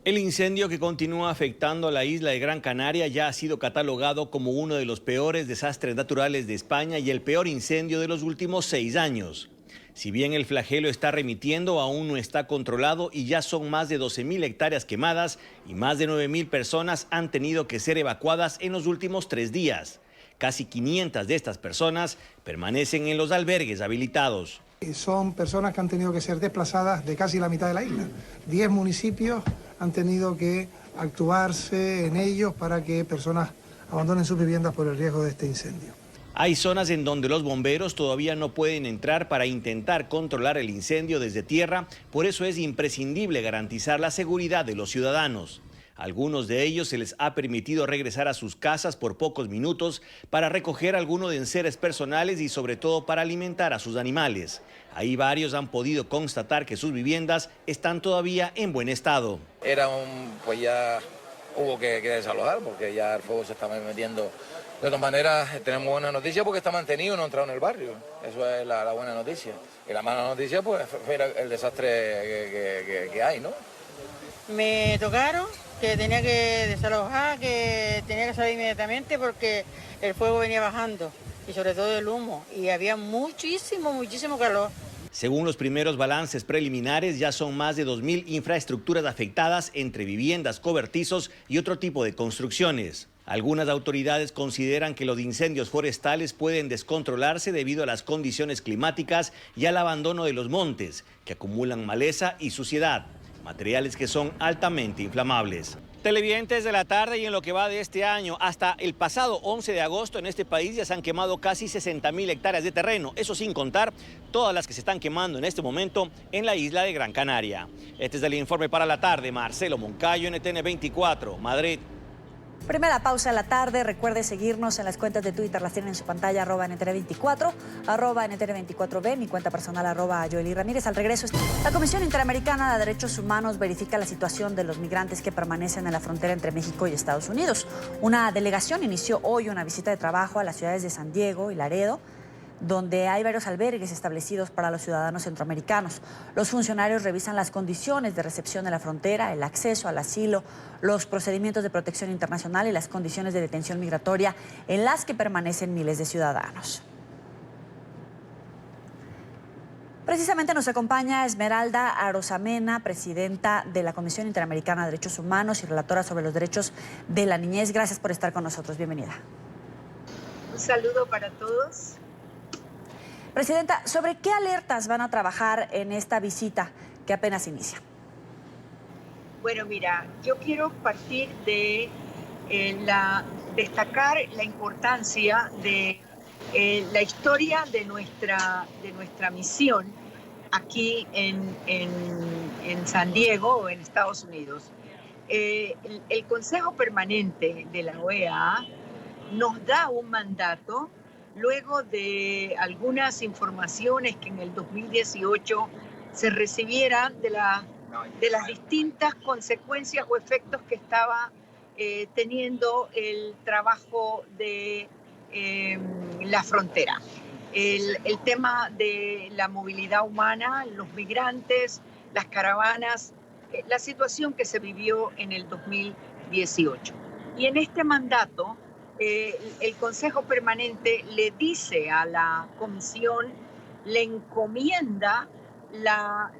El incendio que continúa afectando a la isla de Gran Canaria ya ha sido catalogado como uno de los peores desastres naturales de España y el peor incendio de los últimos 6 años. Si bien el flagelo está remitiendo, aún no está controlado y ya son más de 12.000 hectáreas quemadas y más de 9.000 personas han tenido que ser evacuadas en los últimos 3 días. Casi 500 de estas personas permanecen en los albergues habilitados. Son personas que han tenido que ser desplazadas de casi la mitad de la isla. 10 municipios han tenido que actuarse en ellos para que personas abandonen sus viviendas por el riesgo de este incendio. Hay zonas en donde los bomberos todavía no pueden entrar para intentar controlar el incendio desde tierra, por eso es imprescindible garantizar la seguridad de los ciudadanos. A algunos de ellos se les ha permitido regresar a sus casas por pocos minutos para recoger algunos de enseres personales y sobre todo para alimentar a sus animales. Ahí varios han podido constatar que sus viviendas están todavía en buen estado. Pues ya hubo que desalojar porque ya el fuego se estaba metiendo. De todas maneras, tenemos buena noticia porque está mantenido y no ha entrado en el barrio. Eso es la buena noticia. Y la mala noticia, pues, fue el desastre que hay, ¿no? Me tocaron que tenía que desalojar, que tenía que salir inmediatamente porque el fuego venía bajando y sobre todo el humo. Y había muchísimo calor. Según los primeros balances preliminares, ya son más de 2.000 infraestructuras afectadas entre viviendas, cobertizos y otro tipo de construcciones. Algunas autoridades consideran que los incendios forestales pueden descontrolarse debido a las condiciones climáticas y al abandono de los montes, que acumulan maleza y suciedad, materiales que son altamente inflamables. Televidentes de la tarde, y en lo que va de este año, hasta el pasado 11 de agosto en este país ya se han quemado casi 60.000 hectáreas de terreno, eso sin contar todas las que se están quemando en este momento en la isla de Gran Canaria. Este es el informe para la tarde. Marcelo Moncayo, NTN 24, Madrid. Primera pausa de la tarde. Recuerde seguirnos en las cuentas de Twitter, las tienen en su pantalla, @NTN24, @NTN24B, mi cuenta personal, @Joely Ramírez. Al regreso, la Comisión Interamericana de Derechos Humanos verifica la situación de los migrantes que permanecen en la frontera entre México y Estados Unidos. Una delegación inició hoy una visita de trabajo a las ciudades de San Diego y Laredo, donde hay varios albergues establecidos para los ciudadanos centroamericanos. Los funcionarios revisan las condiciones de recepción de la frontera, el acceso al asilo, los procedimientos de protección internacional y las condiciones de detención migratoria en las que permanecen miles de ciudadanos. Precisamente nos acompaña Esmeralda Arosamena, presidenta de la Comisión Interamericana de Derechos Humanos y relatora sobre los derechos de la niñez. Gracias por estar con nosotros. Bienvenida. Un saludo para todos. Presidenta, ¿sobre qué alertas van a trabajar en esta visita que apenas inicia? Bueno, mira, yo quiero partir de destacar la importancia de la historia de nuestra misión aquí en San Diego, en Estados Unidos. El Consejo Permanente de la OEA nos da un mandato luego de algunas informaciones que en el 2018 se recibieran de las distintas consecuencias o efectos que estaba teniendo el trabajo de la frontera. El tema de la movilidad humana, los migrantes, las caravanas, la situación que se vivió en el 2018. Y en este mandato, el Consejo Permanente le dice a la Comisión, le encomienda la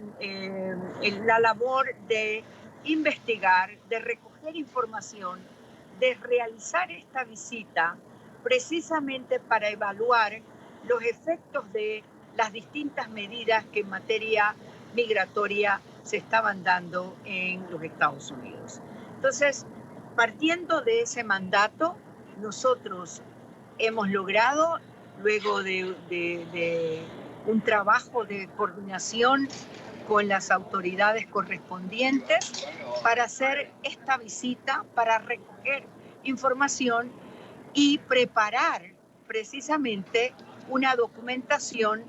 labor de investigar, de recoger información, de realizar esta visita precisamente para evaluar los efectos de las distintas medidas que en materia migratoria se estaban dando en los Estados Unidos. Entonces, partiendo de ese mandato, nosotros hemos logrado, luego de un trabajo de coordinación con las autoridades correspondientes, para hacer esta visita, para recoger información y preparar precisamente una documentación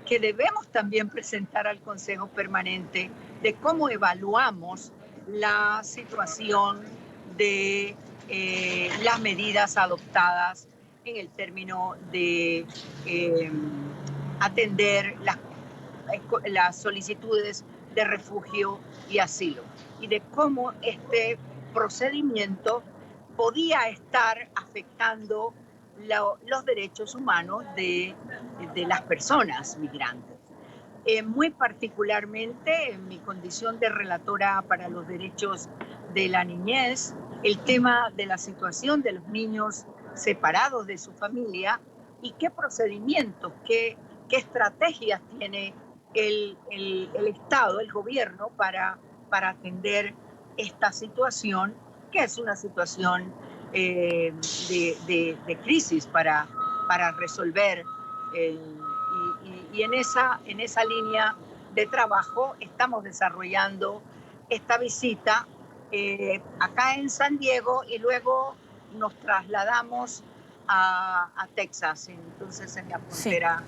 que debemos también presentar al Consejo Permanente de cómo evaluamos la situación de las medidas adoptadas en el término de atender las solicitudes de refugio y asilo, y de cómo este procedimiento podía estar afectando los derechos humanos de las personas migrantes. Muy particularmente, en mi condición de relatora para los derechos de la niñez, el tema de la situación de los niños separados de su familia y qué procedimientos, qué estrategias tiene el Estado, el gobierno para atender esta situación, que es una situación de crisis para resolver. Y en esa línea de trabajo estamos desarrollando esta visita acá en San Diego, y luego nos trasladamos a Texas, entonces en la frontera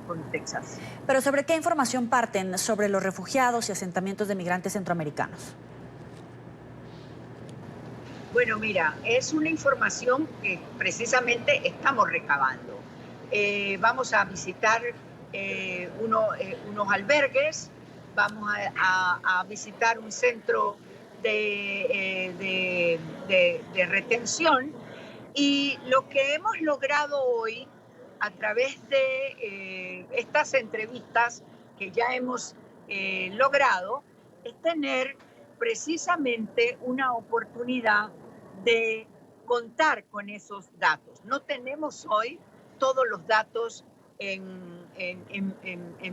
con Texas. Pero ¿sobre qué información parten sobre los refugiados y asentamientos de migrantes centroamericanos? Bueno, mira, es una información que precisamente estamos recabando. Vamos a visitar unos albergues, vamos a visitar un centro de retención, y lo que hemos logrado hoy a través de estas entrevistas que ya hemos logrado es tener precisamente una oportunidad de contar con esos datos. No tenemos hoy todos los datos en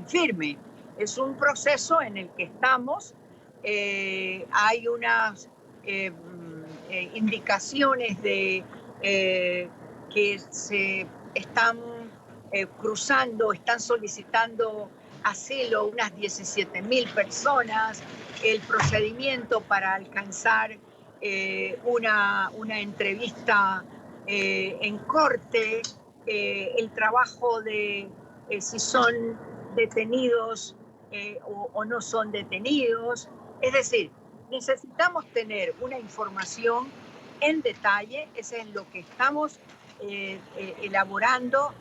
firme. Es un proceso en el que estamos. Hay unas indicaciones de que se están cruzando, están solicitando asilo unas 17.000 personas, el procedimiento para alcanzar una entrevista en corte, el trabajo de si son detenidos o no son detenidos. Es decir, necesitamos tener una información en detalle, eso es lo que estamos elaborando,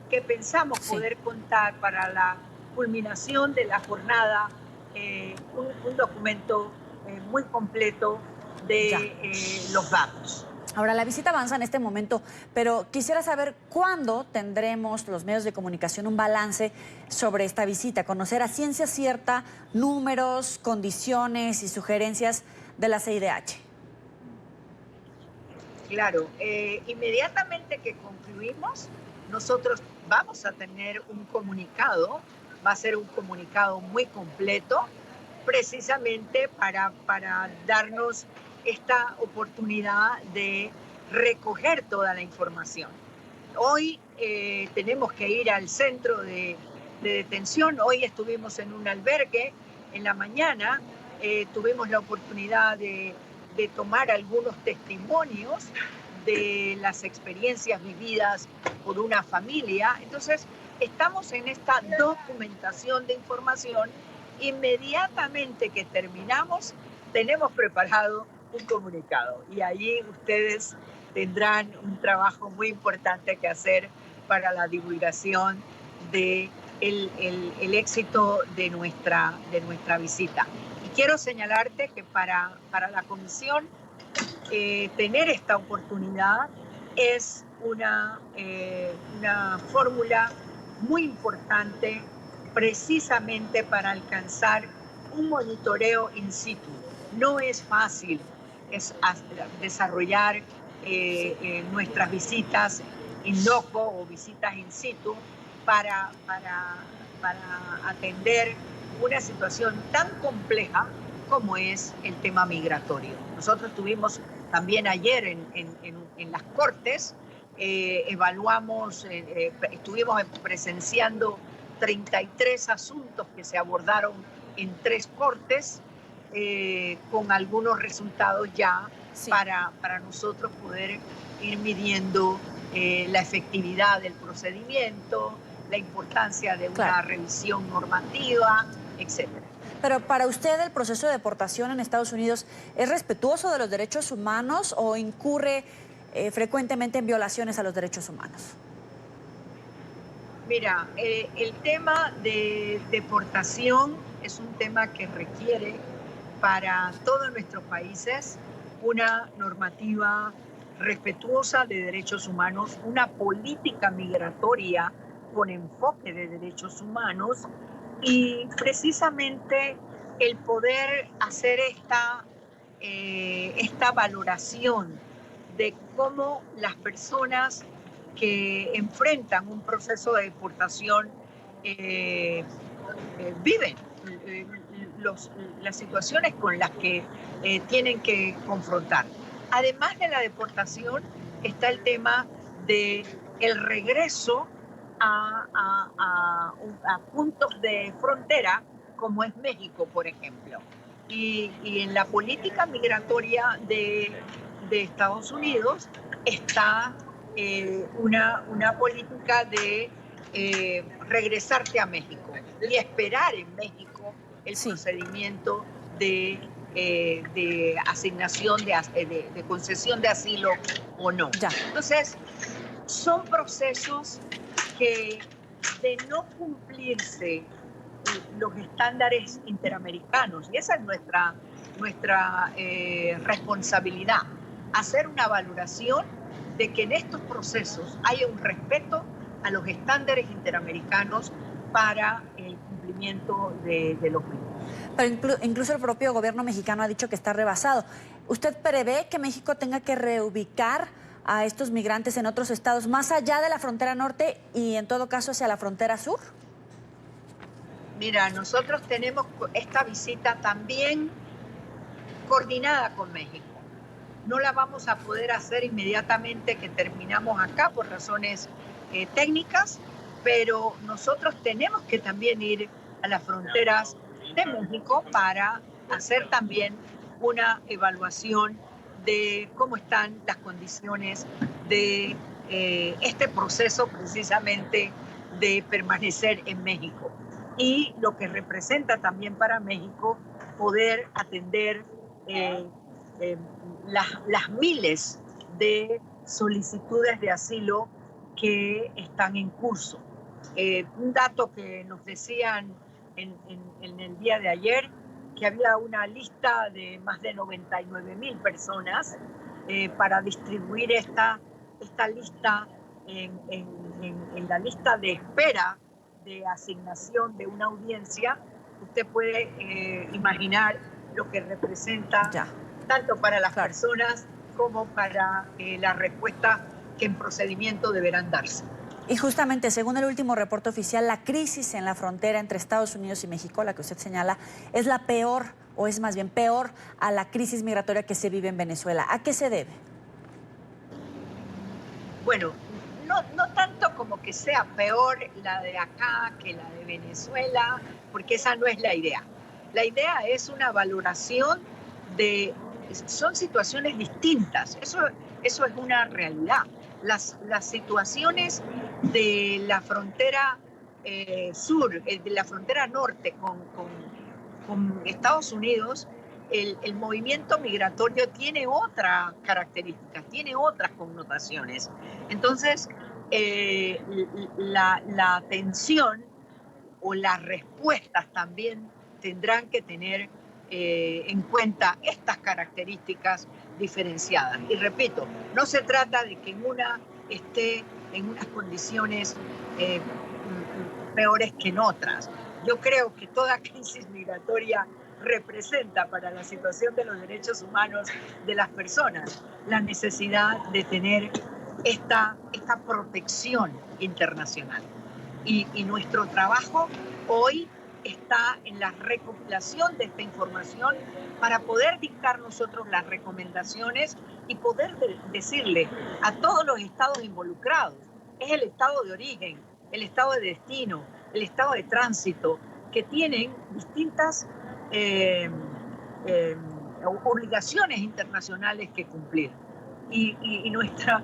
que pensamos poder contar para la culminación de la jornada, un documento muy completo de los datos. Ahora, la visita avanza en este momento, pero quisiera saber cuándo tendremos los medios de comunicación un balance sobre esta visita, conocer a ciencia cierta números, condiciones y sugerencias de la CIDH. Claro, inmediatamente que concluimos, nosotros vamos a tener un comunicado, va a ser un comunicado muy completo, precisamente para darnos esta oportunidad de recoger toda la información. Hoy tenemos que ir al centro de detención. Hoy estuvimos en un albergue. En la mañana tuvimos la oportunidad de tomar algunos testimonios de las experiencias vividas por una familia. Entonces, estamos en esta documentación de información. Inmediatamente que terminamos, tenemos preparado un comunicado y allí ustedes tendrán un trabajo muy importante que hacer para la divulgación de el éxito de nuestra visita. Y quiero señalarte que para la comisión tener esta oportunidad es una fórmula muy importante precisamente para alcanzar un monitoreo in situ. No es fácil desarrollar nuestras visitas in loco o visitas in situ para atender una situación tan compleja como es el tema migratorio. Nosotros estuvimos también ayer en las Cortes, evaluamos, estuvimos presenciando 33 asuntos que se abordaron en 3 cortes, con algunos resultados ya para nosotros poder ir midiendo la efectividad del procedimiento, la importancia de una revisión normativa, etcétera. Pero para usted, ¿el proceso de deportación en Estados Unidos es respetuoso de los derechos humanos o incurre frecuentemente en violaciones a los derechos humanos? Mira, el tema de deportación es un tema que requiere para todos nuestros países una normativa respetuosa de derechos humanos, una política migratoria con enfoque de derechos humanos y precisamente el poder hacer esta valoración de cómo las personas que enfrentan un proceso de deportación viven las situaciones con las que tienen que confrontar. Además de la deportación está el tema del regreso a puntos de frontera como es México, por ejemplo. Y en la política migratoria de Estados Unidos está una política de regresarte a México y esperar en México el procedimiento de asignación, de concesión de asilo o no. Entonces, son procesos que de no cumplirse los estándares interamericanos, y esa es nuestra responsabilidad, hacer una valoración de que en estos procesos haya un respeto a los estándares interamericanos para el cumplimiento de los mismos. Pero incluso el propio gobierno mexicano ha dicho que está rebasado. ¿Usted prevé que México tenga que reubicar a estos migrantes en otros estados más allá de la frontera norte y en todo caso hacia la frontera sur? Mira, nosotros tenemos esta visita también coordinada con México. no la vamos a poder hacer inmediatamente que terminamos acá por razones técnicas, pero nosotros tenemos que también ir a las fronteras de México para hacer también una evaluación de cómo están las condiciones de este proceso precisamente de permanecer en México y lo que representa también para México poder atender las miles de solicitudes de asilo que están en curso. Un dato que nos decían en el día de ayer, que había una lista de más de 99,000 personas para distribuir esta lista en la lista de espera de asignación de una audiencia. Usted puede imaginar lo que representa tanto para las personas como para la respuesta que en procedimiento deberán darse. Y justamente, según el último reporte oficial, la crisis en la frontera entre Estados Unidos y México, la que usted señala, es la peor, o es más bien peor, a la crisis migratoria que se vive en Venezuela. ¿A qué se debe? Bueno, no tanto como que sea peor la de acá que la de Venezuela, porque esa no es la idea. La idea es una valoración de... Son situaciones distintas, eso es una realidad. Las situaciones de la frontera sur, de la frontera norte con Estados Unidos, el movimiento migratorio tiene otras características, tiene otras connotaciones. Entonces, la atención o las respuestas también tendrán que tener en cuenta estas características diferenciadas. Y repito, no se trata de que en una esté en unas condiciones peores que en otras. Yo creo que toda crisis migratoria representa para la situación de los derechos humanos de las personas la necesidad de tener esta protección internacional. Y nuestro trabajo hoy está en la recopilación de esta información para poder dictar nosotros las recomendaciones y poder decirle a todos los estados involucrados, es el estado de origen, el estado de destino, el estado de tránsito, que tienen distintas obligaciones internacionales que cumplir. Y nuestra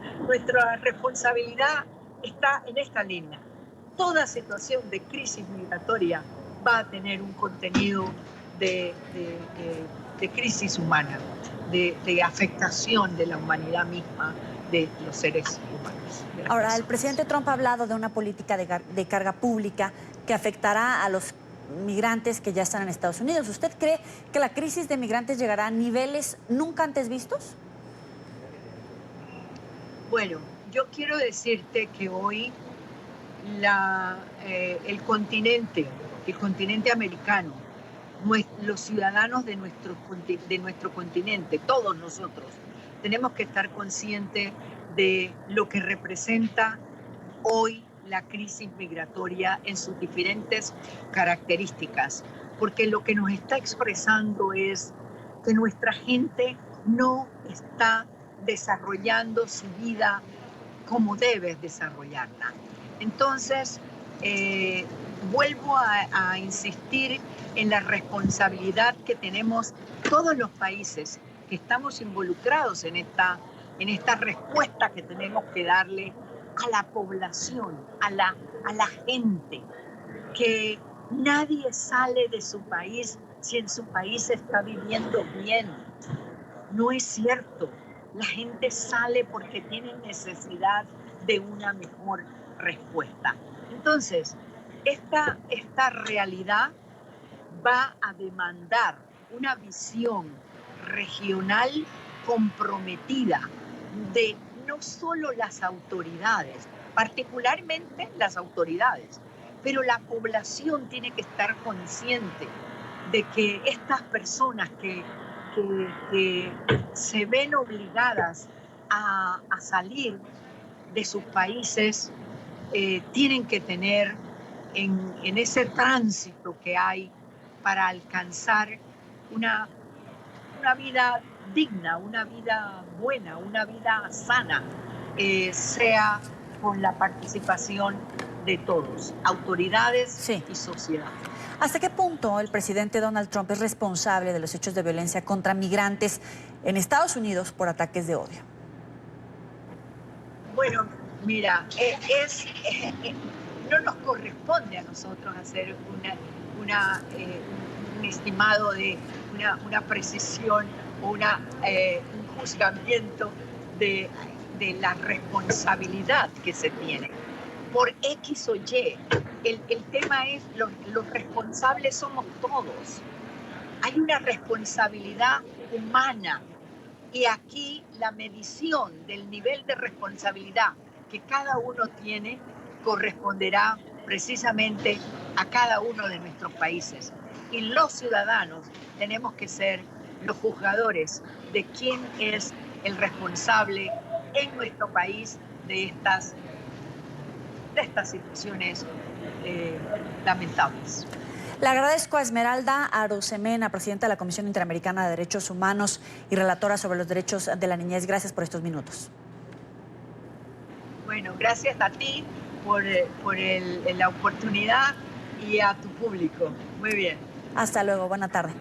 responsabilidad está en esta línea. Toda situación de crisis migratoria va a tener un contenido de crisis humana, de afectación de la humanidad misma, de los seres humanos. Ahora, el presidente Trump ha hablado de una política de carga pública que afectará a los migrantes que ya están en Estados Unidos. ¿Usted cree que la crisis de migrantes llegará a niveles nunca antes vistos? Bueno, yo quiero decirte que hoy el continente americano, los ciudadanos de nuestro continente, todos nosotros, tenemos que estar conscientes de lo que representa hoy la crisis migratoria en sus diferentes características, porque lo que nos está expresando es que nuestra gente no está desarrollando su vida como debe desarrollarla. Entonces, vuelvo a insistir en la responsabilidad que tenemos todos los países que estamos involucrados en esta respuesta que tenemos que darle a la población, a la gente, que nadie sale de su país si en su país está viviendo bien. No es cierto. La gente sale porque tiene necesidad de una mejor respuesta. Entonces, esta realidad va a demandar una visión regional comprometida de no solo las autoridades, particularmente las autoridades, pero la población tiene que estar consciente de que estas personas que se ven obligadas a salir de sus países tienen que tener en ese tránsito que hay para alcanzar una vida digna, una vida buena, una vida sana, sea con la participación de todos, autoridades y sociedad. ¿Hasta qué punto el presidente Donald Trump es responsable de los hechos de violencia contra migrantes en Estados Unidos por ataques de odio? Bueno, mira, no nos corresponde a nosotros hacer un estimado de una precisión o un juzgamiento de la responsabilidad que se tiene por X o Y. El tema es, los responsables somos todos. Hay una responsabilidad humana y aquí la medición del nivel de responsabilidad que cada uno tiene corresponderá precisamente a cada uno de nuestros países. Y los ciudadanos tenemos que ser los juzgadores de quién es el responsable en nuestro país de estas situaciones lamentables. Le agradezco a Esmeralda Arosemena, presidenta de la Comisión Interamericana de Derechos Humanos y relatora sobre los derechos de la niñez. Gracias por estos minutos. Bueno, gracias a ti por la oportunidad y a tu público. Muy bien. Hasta luego, buena tarde.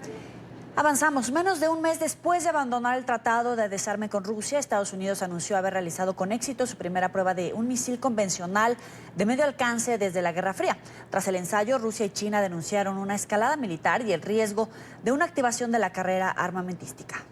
Avanzamos. Menos de un mes después de abandonar el tratado de desarme con Rusia, Estados Unidos anunció haber realizado con éxito su primera prueba de un misil convencional de medio alcance desde la Guerra Fría. Tras el ensayo, Rusia y China denunciaron una escalada militar y el riesgo de una activación de la carrera armamentística.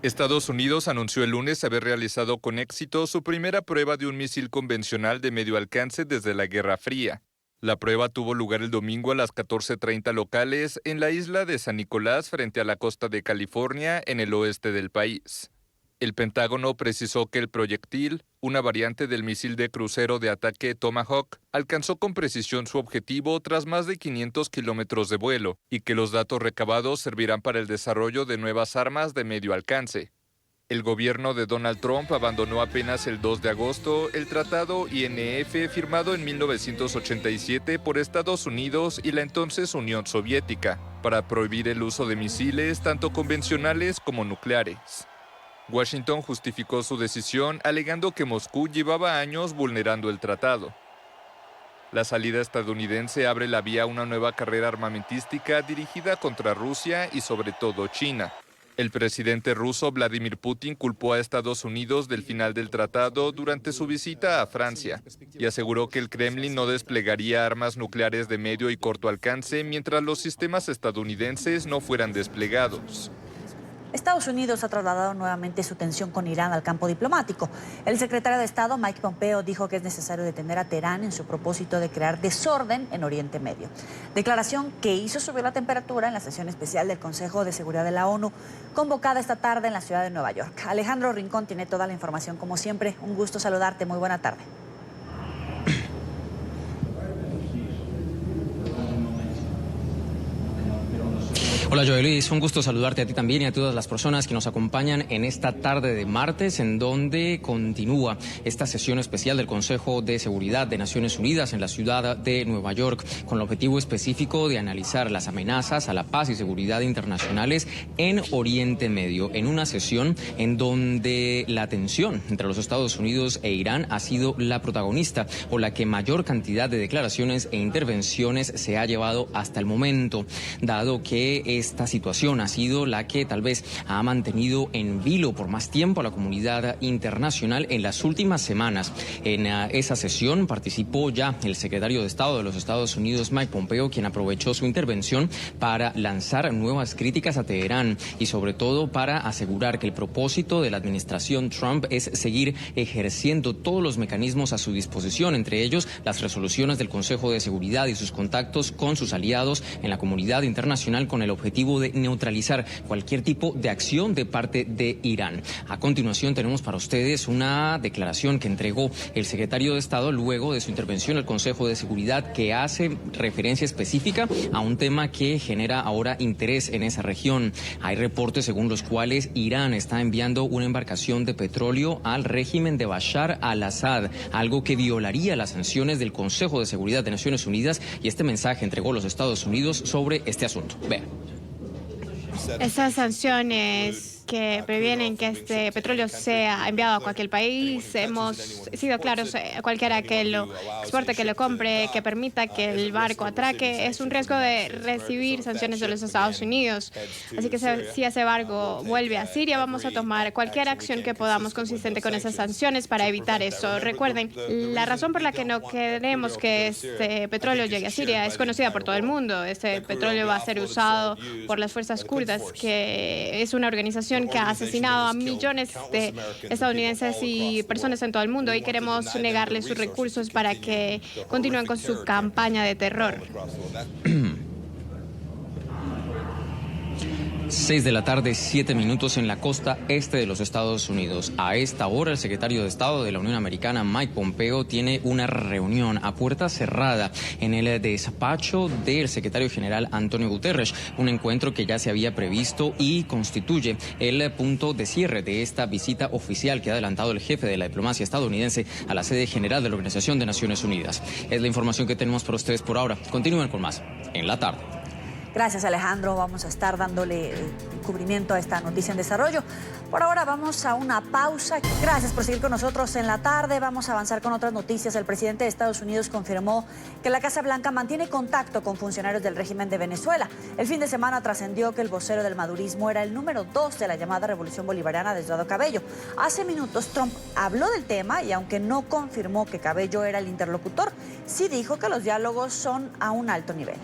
Estados Unidos anunció el lunes haber realizado con éxito su primera prueba de un misil convencional de medio alcance desde la Guerra Fría. La prueba tuvo lugar el domingo a las 14:30 locales en la isla de San Nicolás frente a la costa de California, en el oeste del país. El Pentágono precisó que el proyectil, una variante del misil de crucero de ataque Tomahawk, alcanzó con precisión su objetivo tras más de 500 kilómetros de vuelo y que los datos recabados servirán para el desarrollo de nuevas armas de medio alcance. El gobierno de Donald Trump abandonó apenas el 2 de agosto el tratado INF firmado en 1987 por Estados Unidos y la entonces Unión Soviética para prohibir el uso de misiles tanto convencionales como nucleares. Washington justificó su decisión alegando que Moscú llevaba años vulnerando el tratado. La salida estadounidense abre la vía a una nueva carrera armamentística dirigida contra Rusia y sobre todo China. El presidente ruso Vladimir Putin culpó a Estados Unidos del final del tratado durante su visita a Francia y aseguró que el Kremlin no desplegaría armas nucleares de medio y corto alcance mientras los sistemas estadounidenses no fueran desplegados. Estados Unidos ha trasladado nuevamente su tensión con Irán al campo diplomático. El secretario de Estado, Mike Pompeo, dijo que es necesario detener a Teherán en su propósito de crear desorden en Oriente Medio. Declaración que hizo subir la temperatura en la sesión especial del Consejo de Seguridad de la ONU, convocada esta tarde en la ciudad de Nueva York. Alejandro Rincón tiene toda la información, como siempre. Un gusto saludarte. Muy buena tarde. Hola Joely, es un gusto saludarte a ti también y a todas las personas que nos acompañan en esta tarde de martes, en donde continúa esta sesión especial del Consejo de Seguridad de Naciones Unidas en la ciudad de Nueva York, con el objetivo específico de analizar las amenazas a la paz y seguridad internacionales en Oriente Medio, en una sesión en donde la tensión entre los Estados Unidos e Irán ha sido la protagonista o la que mayor cantidad de declaraciones e intervenciones se ha llevado hasta el momento, dado que esta situación ha sido la que tal vez ha mantenido en vilo por más tiempo a la comunidad internacional en las últimas semanas. En esa sesión participó ya el secretario de Estado de los Estados Unidos, Mike Pompeo, quien aprovechó su intervención para lanzar nuevas críticas a Teherán y sobre todo para asegurar que el propósito de la administración Trump es seguir ejerciendo todos los mecanismos a su disposición, entre ellos las resoluciones del Consejo de Seguridad y sus contactos con sus aliados en la comunidad internacional con el objetivo de neutralizar cualquier tipo de acción de parte de Irán. A continuación tenemos para ustedes una declaración que entregó el secretario de Estado luego de su intervención al Consejo de Seguridad, que hace referencia específica a un tema que genera ahora interés en esa región. Hay reportes según los cuales Irán está enviando una embarcación de petróleo al régimen de Bashar al-Assad, algo que violaría las sanciones del Consejo de Seguridad de Naciones Unidas, y este mensaje entregó los Estados Unidos sobre este asunto. Vean. Esas sanciones que previenen que este petróleo sea enviado a cualquier país, hemos sido claros, cualquiera que lo exporte, que lo compre, que permita que el barco atraque, es un riesgo de recibir sanciones de los Estados Unidos. Así que si ese barco vuelve a Siria, vamos a tomar cualquier acción que podamos consistente con esas sanciones para evitar eso. Recuerden, la razón por la que no queremos que este petróleo llegue a Siria es conocida por todo el mundo. Este petróleo va a ser usado por las fuerzas kurdas, que es una organización que ha asesinado a millones de estadounidenses y personas en todo el mundo, y queremos negarles sus recursos para que continúen con su campaña de terror. 6 de la tarde, 7 minutos en la costa este de los Estados Unidos. A esta hora, el secretario de Estado de la Unión Americana, Mike Pompeo, tiene una reunión a puerta cerrada en el despacho del secretario general Antonio Guterres, un encuentro que ya se había previsto y constituye el punto de cierre de esta visita oficial que ha adelantado el jefe de la diplomacia estadounidense a la sede general de la Organización de Naciones Unidas. Es la información que tenemos para ustedes por ahora. Continúen con más en la tarde. Gracias, Alejandro. Vamos a estar dándole cubrimiento a esta noticia en desarrollo. Por ahora vamos a una pausa. Gracias por seguir con nosotros en la tarde. Vamos a avanzar con otras noticias. El presidente de Estados Unidos confirmó que la Casa Blanca mantiene contacto con funcionarios del régimen de Venezuela. El fin de semana trascendió que el vocero del madurismo era el número 2 de la llamada Revolución Bolivariana, Diosdado Cabello. Hace minutos Trump habló del tema y aunque no confirmó que Cabello era el interlocutor, sí dijo que los diálogos son a un alto nivel.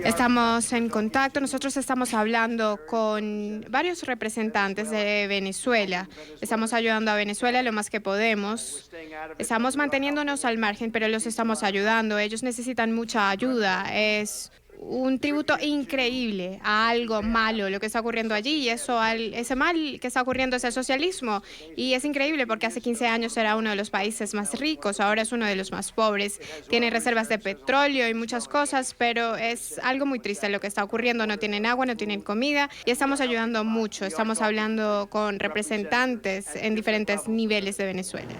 Estamos en contacto, nosotros estamos hablando con varios representantes de Venezuela. Estamos ayudando a Venezuela lo más que podemos. Estamos manteniéndonos al margen, pero los estamos ayudando. Ellos necesitan mucha ayuda. Es un tributo increíble a algo malo lo que está ocurriendo allí, y ese mal que está ocurriendo es el socialismo, y es increíble porque hace 15 años era uno de los países más ricos, ahora es uno de los más pobres, tiene reservas de petróleo y muchas cosas, pero es algo muy triste lo que está ocurriendo. No tienen agua, no tienen comida, y estamos ayudando mucho. Estamos hablando con representantes en diferentes niveles de Venezuela.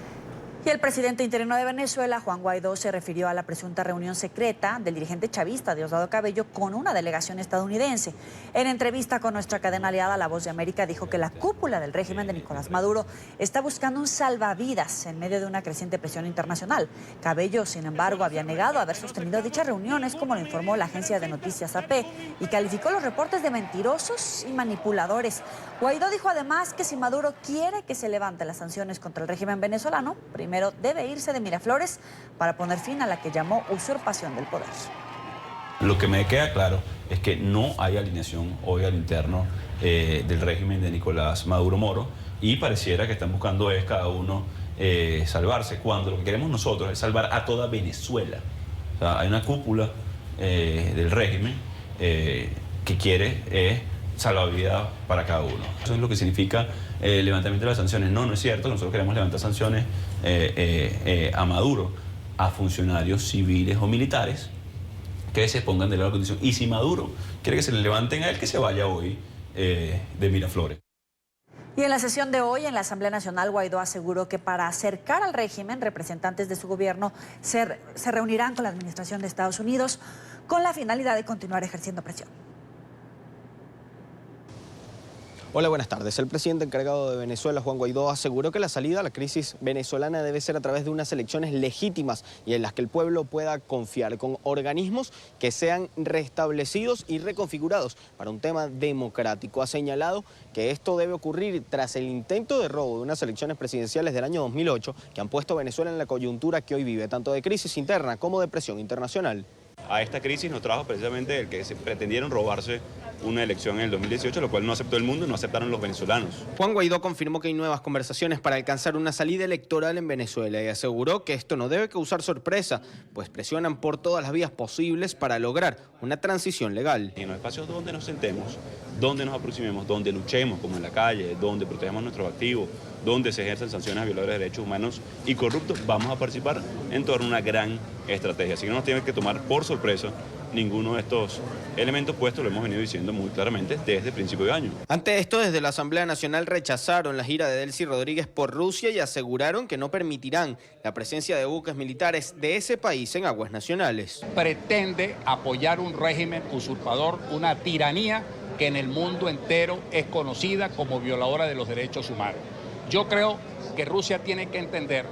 Y el presidente interino de Venezuela, Juan Guaidó, se refirió a la presunta reunión secreta del dirigente chavista Diosdado Cabello con una delegación estadounidense. En entrevista con nuestra cadena aliada La Voz de América, dijo que la cúpula del régimen de Nicolás Maduro está buscando un salvavidas en medio de una creciente presión internacional. Cabello, sin embargo, había negado haber sostenido dichas reuniones, como lo informó la agencia de noticias AP, y calificó los reportes de mentirosos y manipuladores. Guaidó dijo además que si Maduro quiere que se levanten las sanciones contra el régimen venezolano, primero debe irse de Miraflores para poner fin a la que llamó usurpación del poder. Lo que me queda claro es que no hay alineación hoy al interno del régimen de Nicolás Maduro Moro, y pareciera que están buscando es cada uno salvarse, cuando lo que queremos nosotros es salvar a toda Venezuela. O sea, hay una cúpula del régimen que quiere salvavidas para cada uno. Eso es lo que significa el levantamiento de las sanciones. No es cierto. Nosotros queremos levantar sanciones a Maduro, a funcionarios civiles o militares que se pongan de la condición. Y si Maduro quiere que se le levanten a él, que se vaya hoy de Miraflores. Y en la sesión de hoy en la Asamblea Nacional, Guaidó aseguró que para acercar al régimen, representantes de su gobierno se reunirán con la administración de Estados Unidos con la finalidad de continuar ejerciendo presión. Hola, buenas tardes. El presidente encargado de Venezuela, Juan Guaidó, aseguró que la salida a la crisis venezolana debe ser a través de unas elecciones legítimas y en las que el pueblo pueda confiar, con organismos que sean restablecidos y reconfigurados para un tema democrático. Ha señalado que esto debe ocurrir tras el intento de robo de unas elecciones presidenciales del año 2008 que han puesto a Venezuela en la coyuntura que hoy vive, tanto de crisis interna como de presión internacional. A esta crisis nos trajo precisamente el que se pretendieron robarse una elección en el 2018, lo cual no aceptó el mundo y no aceptaron los venezolanos. Juan Guaidó confirmó que hay nuevas conversaciones para alcanzar una salida electoral en Venezuela y aseguró que esto no debe causar sorpresa, pues presionan por todas las vías posibles para lograr una transición legal. En los espacios donde nos sentemos, donde nos aproximemos, donde luchemos, como en la calle, donde protegemos nuestros activos, donde se ejercen sanciones a violadores de derechos humanos y corruptos, vamos a participar en torno a una gran estrategia. Así que no nos tiene que tomar por sorpresa ninguno de estos elementos puestos, lo hemos venido diciendo muy claramente desde el principio de año. Ante esto, desde la Asamblea Nacional rechazaron la gira de Delcy Rodríguez por Rusia y aseguraron que no permitirán la presencia de buques militares de ese país en aguas nacionales. Pretende apoyar un régimen usurpador, una tiranía que en el mundo entero es conocida como violadora de los derechos humanos. Yo creo que Rusia tiene que entender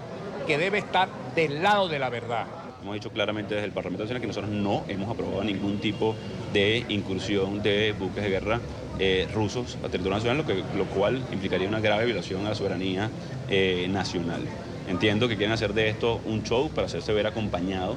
que debe estar del lado de la verdad. Hemos dicho claramente desde el Parlamento Nacional que nosotros no hemos aprobado ningún tipo de incursión de buques de guerra rusos a territorio nacional, lo cual implicaría una grave violación a la soberanía nacional. Entiendo que quieren hacer de esto un show para hacerse ver acompañados,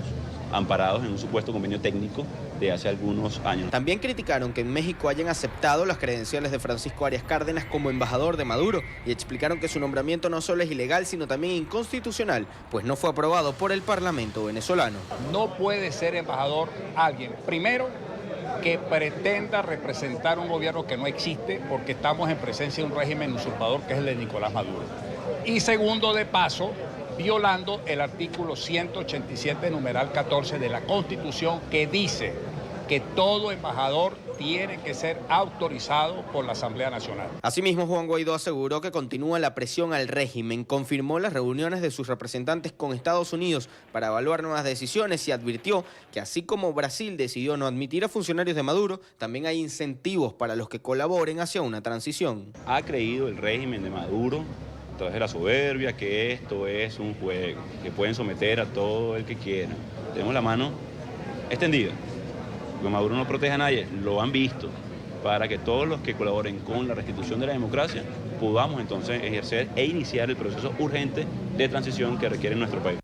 amparados en un supuesto convenio técnico de hace algunos años. También criticaron que en México hayan aceptado las credenciales de Francisco Arias Cárdenas como embajador de Maduro y explicaron que su nombramiento no solo es ilegal, sino también inconstitucional, pues no fue aprobado por el Parlamento venezolano. No puede ser embajador alguien, primero, que pretenda representar un gobierno que no existe, porque estamos en presencia de un régimen usurpador que es el de Nicolás Maduro. Y segundo, de paso, violando el artículo 187, numeral 14 de la Constitución, que dice que todo embajador tiene que ser autorizado por la Asamblea Nacional. Asimismo, Juan Guaidó aseguró que continúa la presión al régimen, confirmó las reuniones de sus representantes con Estados Unidos para evaluar nuevas decisiones y advirtió que así como Brasil decidió no admitir a funcionarios de Maduro, también hay incentivos para los que colaboren hacia una transición. Ha creído el régimen de Maduro, a través de la soberbia, que esto es un juego, que pueden someter a todo el que quiera. Tenemos la mano extendida, porque Maduro no protege a nadie, lo han visto, para que todos los que colaboren con la restitución de la democracia podamos entonces ejercer e iniciar el proceso urgente de transición que requiere nuestro país.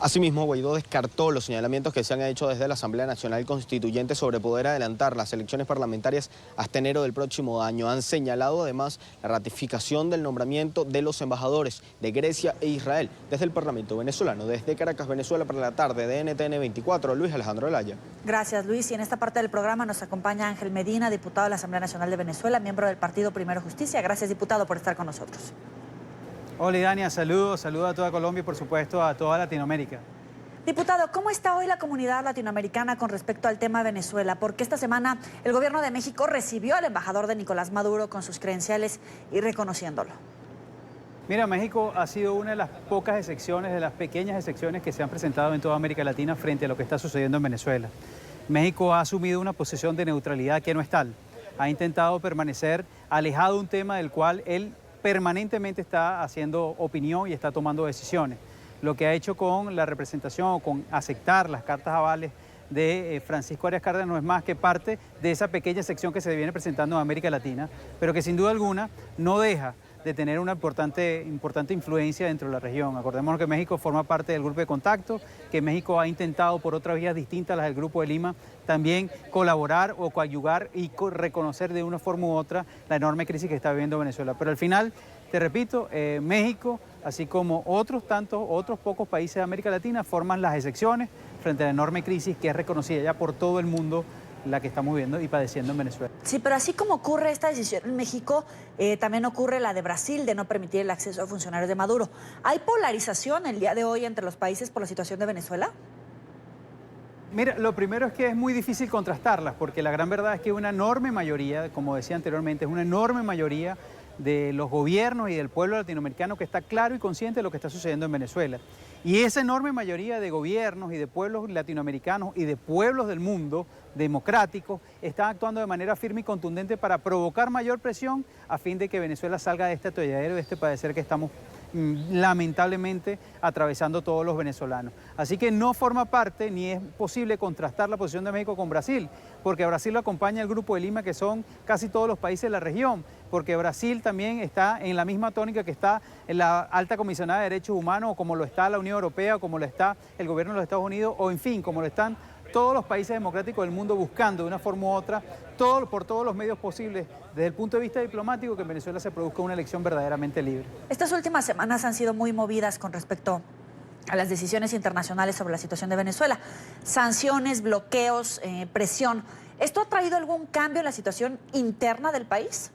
Asimismo, Guaidó descartó los señalamientos que se han hecho desde la Asamblea Nacional Constituyente sobre poder adelantar las elecciones parlamentarias hasta enero del próximo año. Han señalado además la ratificación del nombramiento de los embajadores de Grecia e Israel desde el Parlamento venezolano. Desde Caracas, Venezuela, para la tarde de NTN 24, Luis Alejandro Elaya. Gracias, Luis. Y en esta parte del programa nos acompaña Ángel Medina, diputado de la Asamblea Nacional de Venezuela, miembro del Partido Primero Justicia. Gracias, diputado, por estar con nosotros. Hola, Idania, saludos a toda Colombia y por supuesto a toda Latinoamérica. Diputado, ¿cómo está hoy la comunidad latinoamericana con respecto al tema Venezuela? Porque esta semana el gobierno de México recibió al embajador de Nicolás Maduro con sus credenciales y reconociéndolo. Mira, México ha sido una de las pocas excepciones, de las pequeñas excepciones que se han presentado en toda América Latina frente a lo que está sucediendo en Venezuela. México ha asumido una posición de neutralidad que no es tal. Ha intentado permanecer alejado de un tema del cual él permanentemente está haciendo opinión y está tomando decisiones. Lo que ha hecho con la representación o con aceptar las cartas avales de Francisco Arias Cárdenas no es más que parte de esa pequeña sección que se viene presentando en América Latina, pero que sin duda alguna no deja de tener una importante influencia dentro de la región. Acordémonos que México forma parte del grupo de contacto, que México ha intentado por otras vías distintas a las del Grupo de Lima también colaborar o coadyuvar y reconocer de una forma u otra la enorme crisis que está viviendo Venezuela. Pero al final, te repito, México, así como otros pocos países de América Latina, forman las excepciones frente a la enorme crisis que es reconocida ya por todo el mundo, la que estamos viviendo y padeciendo en Venezuela. Sí, pero así como ocurre esta decisión en México, también ocurre la de Brasil de no permitir el acceso a funcionarios de Maduro. ¿Hay polarización el día de hoy entre los países por la situación de Venezuela? Mira, lo primero es que es muy difícil contrastarlas, porque la gran verdad es que una enorme mayoría, como decía anteriormente, es una enorme mayoría de los gobiernos y del pueblo latinoamericano que está claro y consciente de lo que está sucediendo en Venezuela. Y esa enorme mayoría de gobiernos y de pueblos latinoamericanos y de pueblos del mundo democráticos están actuando de manera firme y contundente para provocar mayor presión a fin de que Venezuela salga de este atolladero, de este padecer que estamos lamentablemente atravesando todos los venezolanos. Así que no forma parte ni es posible contrastar la posición de México con Brasil, porque a Brasil lo acompaña el Grupo de Lima, que son casi todos los países de la región, porque Brasil también está en la misma tónica que está en la Alta Comisionada de Derechos Humanos, o como lo está la Unión Europea, o como lo está el gobierno de los Estados Unidos, o en fin, como lo están todos los países democráticos del mundo buscando de una forma u otra, por todos los medios posibles, desde el punto de vista diplomático, que en Venezuela se produzca una elección verdaderamente libre. Estas últimas semanas han sido muy movidas con respecto a las decisiones internacionales sobre la situación de Venezuela. Sanciones, bloqueos, presión. ¿Esto ha traído algún cambio en la situación interna del país?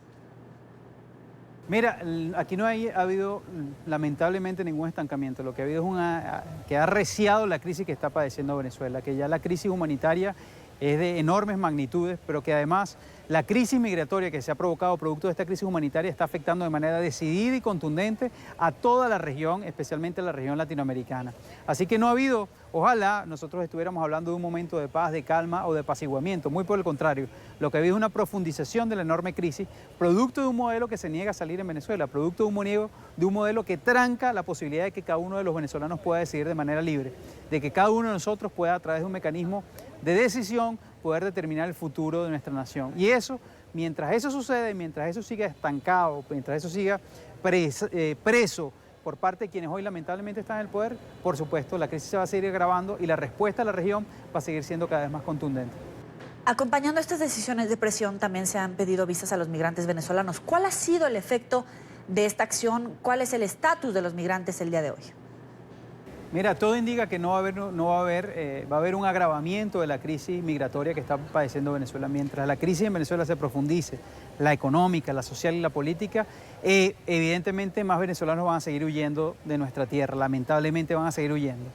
Mira, aquí no ha habido lamentablemente ningún estancamiento. Lo que ha habido es que ha arreciado la crisis que está padeciendo Venezuela, que ya la crisis humanitaria es de enormes magnitudes, pero que además la crisis migratoria que se ha provocado producto de esta crisis humanitaria está afectando de manera decidida y contundente a toda la región, especialmente a la región latinoamericana. Así que no ha habido, ojalá nosotros estuviéramos hablando de un momento de paz, de calma o de apaciguamiento, muy por el contrario. Lo que ha habido es una profundización de la enorme crisis, producto de un modelo que se niega a salir en Venezuela, producto de un modelo que tranca la posibilidad de que cada uno de los venezolanos pueda decidir de manera libre, de que cada uno de nosotros pueda, a través de un mecanismo de decisión, poder determinar el futuro de nuestra nación. Y eso, mientras eso sucede, mientras eso siga estancado, mientras eso siga preso por parte de quienes hoy lamentablemente están en el poder, por supuesto, la crisis se va a seguir agravando y la respuesta de la región va a seguir siendo cada vez más contundente. Acompañando estas decisiones de presión, también se han pedido visas a los migrantes venezolanos. ¿Cuál ha sido el efecto de esta acción? ¿Cuál es el estatus de los migrantes el día de hoy? Mira, todo indica que va a haber un agravamiento de la crisis migratoria que está padeciendo Venezuela. Mientras la crisis en Venezuela se profundice, la económica, la social y la política, evidentemente más venezolanos van a seguir huyendo de nuestra tierra, lamentablemente van a seguir huyendo.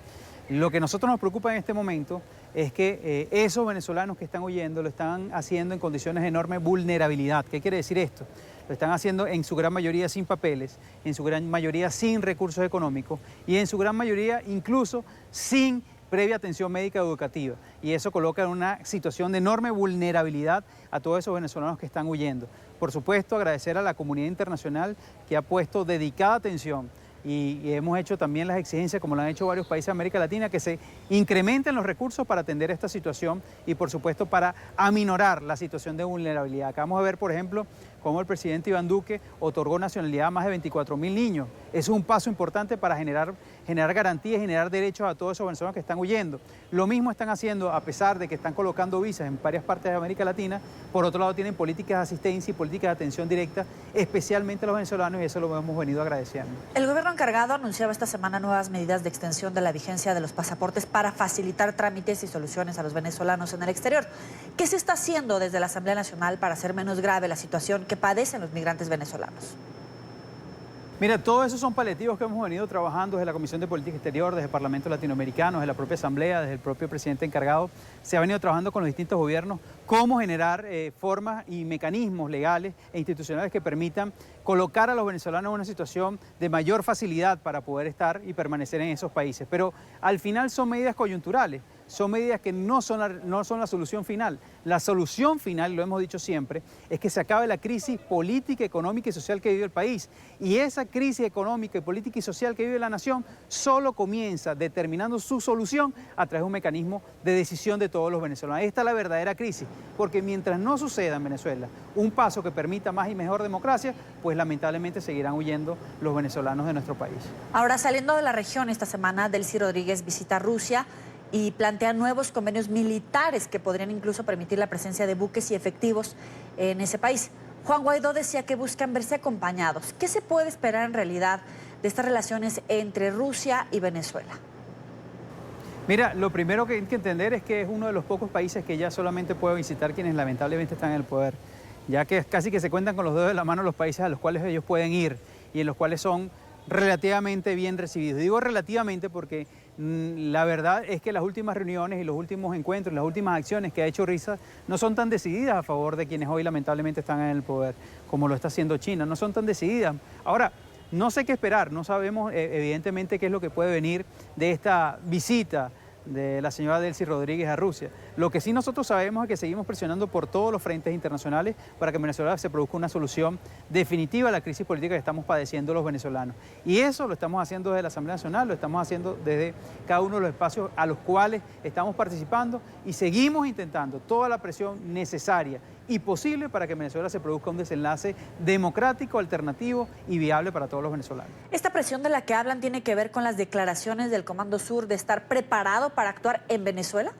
Lo que a nosotros nos preocupa en este momento es que esos venezolanos que están huyendo lo están haciendo en condiciones de enorme vulnerabilidad. ¿Qué quiere decir esto? Lo están haciendo en su gran mayoría sin papeles, en su gran mayoría sin recursos económicos y en su gran mayoría incluso sin previa atención médica educativa. Y eso coloca en una situación de enorme vulnerabilidad a todos esos venezolanos que están huyendo. Por supuesto, agradecer a la comunidad internacional que ha puesto dedicada atención y hemos hecho también las exigencias, como lo han hecho varios países de América Latina, que se incrementen los recursos para atender esta situación y, por supuesto, para aminorar la situación de vulnerabilidad. Acabamos de ver, por ejemplo, cómo el presidente Iván Duque otorgó nacionalidad a más de 24.000 niños. Es un paso importante para generar garantías y generar derechos a todos esos venezolanos que están huyendo. Lo mismo están haciendo, a pesar de que están colocando visas en varias partes de América Latina. Por otro lado, tienen políticas de asistencia y políticas de atención directa, especialmente a los venezolanos, y eso lo hemos venido agradeciendo. El gobierno encargado anunciaba esta semana nuevas medidas de extensión de la vigencia de los pasaportes para facilitar trámites y soluciones a los venezolanos en el exterior. ¿Qué se está haciendo desde la Asamblea Nacional para hacer menos grave la situación que padecen los migrantes venezolanos? Mira, todos esos son paliativos que hemos venido trabajando desde la Comisión de Política Exterior, desde el Parlamento Latinoamericano, desde la propia Asamblea, desde el propio presidente encargado. Se ha venido trabajando con los distintos gobiernos cómo generar formas y mecanismos legales e institucionales que permitan colocar a los venezolanos en una situación de mayor facilidad para poder estar y permanecer en esos países. Pero al final son medidas coyunturales. Son medidas que no son la solución final. La solución final, lo hemos dicho siempre, es que se acabe la crisis política, económica y social que vive el país. Y esa crisis económica, política y social que vive la nación solo comienza determinando su solución a través de un mecanismo de decisión de todos los venezolanos. Esta es la verdadera crisis, porque mientras no suceda en Venezuela un paso que permita más y mejor democracia, pues lamentablemente seguirán huyendo los venezolanos de nuestro país. Ahora, saliendo de la región esta semana, Delcy Rodríguez visita Rusia y plantea nuevos convenios militares que podrían incluso permitir la presencia de buques y efectivos en ese país. Juan Guaidó decía que buscan verse acompañados. ¿Qué se puede esperar en realidad de estas relaciones entre Rusia y Venezuela? Mira, lo primero que hay que entender es que es uno de los pocos países que ya solamente puede visitar quienes lamentablemente están en el poder, ya que casi que se cuentan con los dedos de la mano los países a los cuales ellos pueden ir y en los cuales son relativamente bien recibidos. Digo relativamente porque la verdad es que las últimas reuniones y los últimos encuentros, las últimas acciones que ha hecho Risa no son tan decididas a favor de quienes hoy lamentablemente están en el poder, como lo está haciendo China, no son tan decididas. Ahora, no sé qué esperar, no sabemos evidentemente qué es lo que puede venir de esta visita de la señora Delcy Rodríguez a Rusia. Lo que sí nosotros sabemos es que seguimos presionando por todos los frentes internacionales para que en Venezuela se produzca una solución definitiva a la crisis política que estamos padeciendo los venezolanos. Y eso lo estamos haciendo desde la Asamblea Nacional, lo estamos haciendo desde cada uno de los espacios a los cuales estamos participando y seguimos intentando toda la presión necesaria y posible para que en Venezuela se produzca un desenlace democrático, alternativo y viable para todos los venezolanos. ¿Esta presión de la que hablan tiene que ver con las declaraciones del Comando Sur de estar preparado para actuar en Venezuela?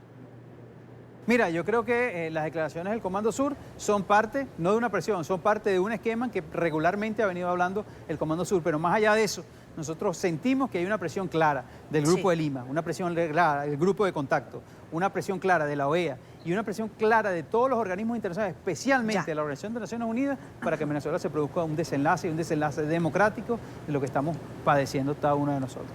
Mira, yo creo que las declaraciones del Comando Sur son parte, no de una presión, son parte de un esquema que regularmente ha venido hablando el Comando Sur, pero más allá de eso, nosotros sentimos que hay una presión clara del Grupo de Lima, una presión clara del Grupo de Contacto, una presión clara de la OEA y una presión clara de todos los organismos internacionales, especialmente de la Organización de Naciones Unidas, para que en Venezuela se produzca un desenlace democrático de lo que estamos padeciendo cada uno de nosotros.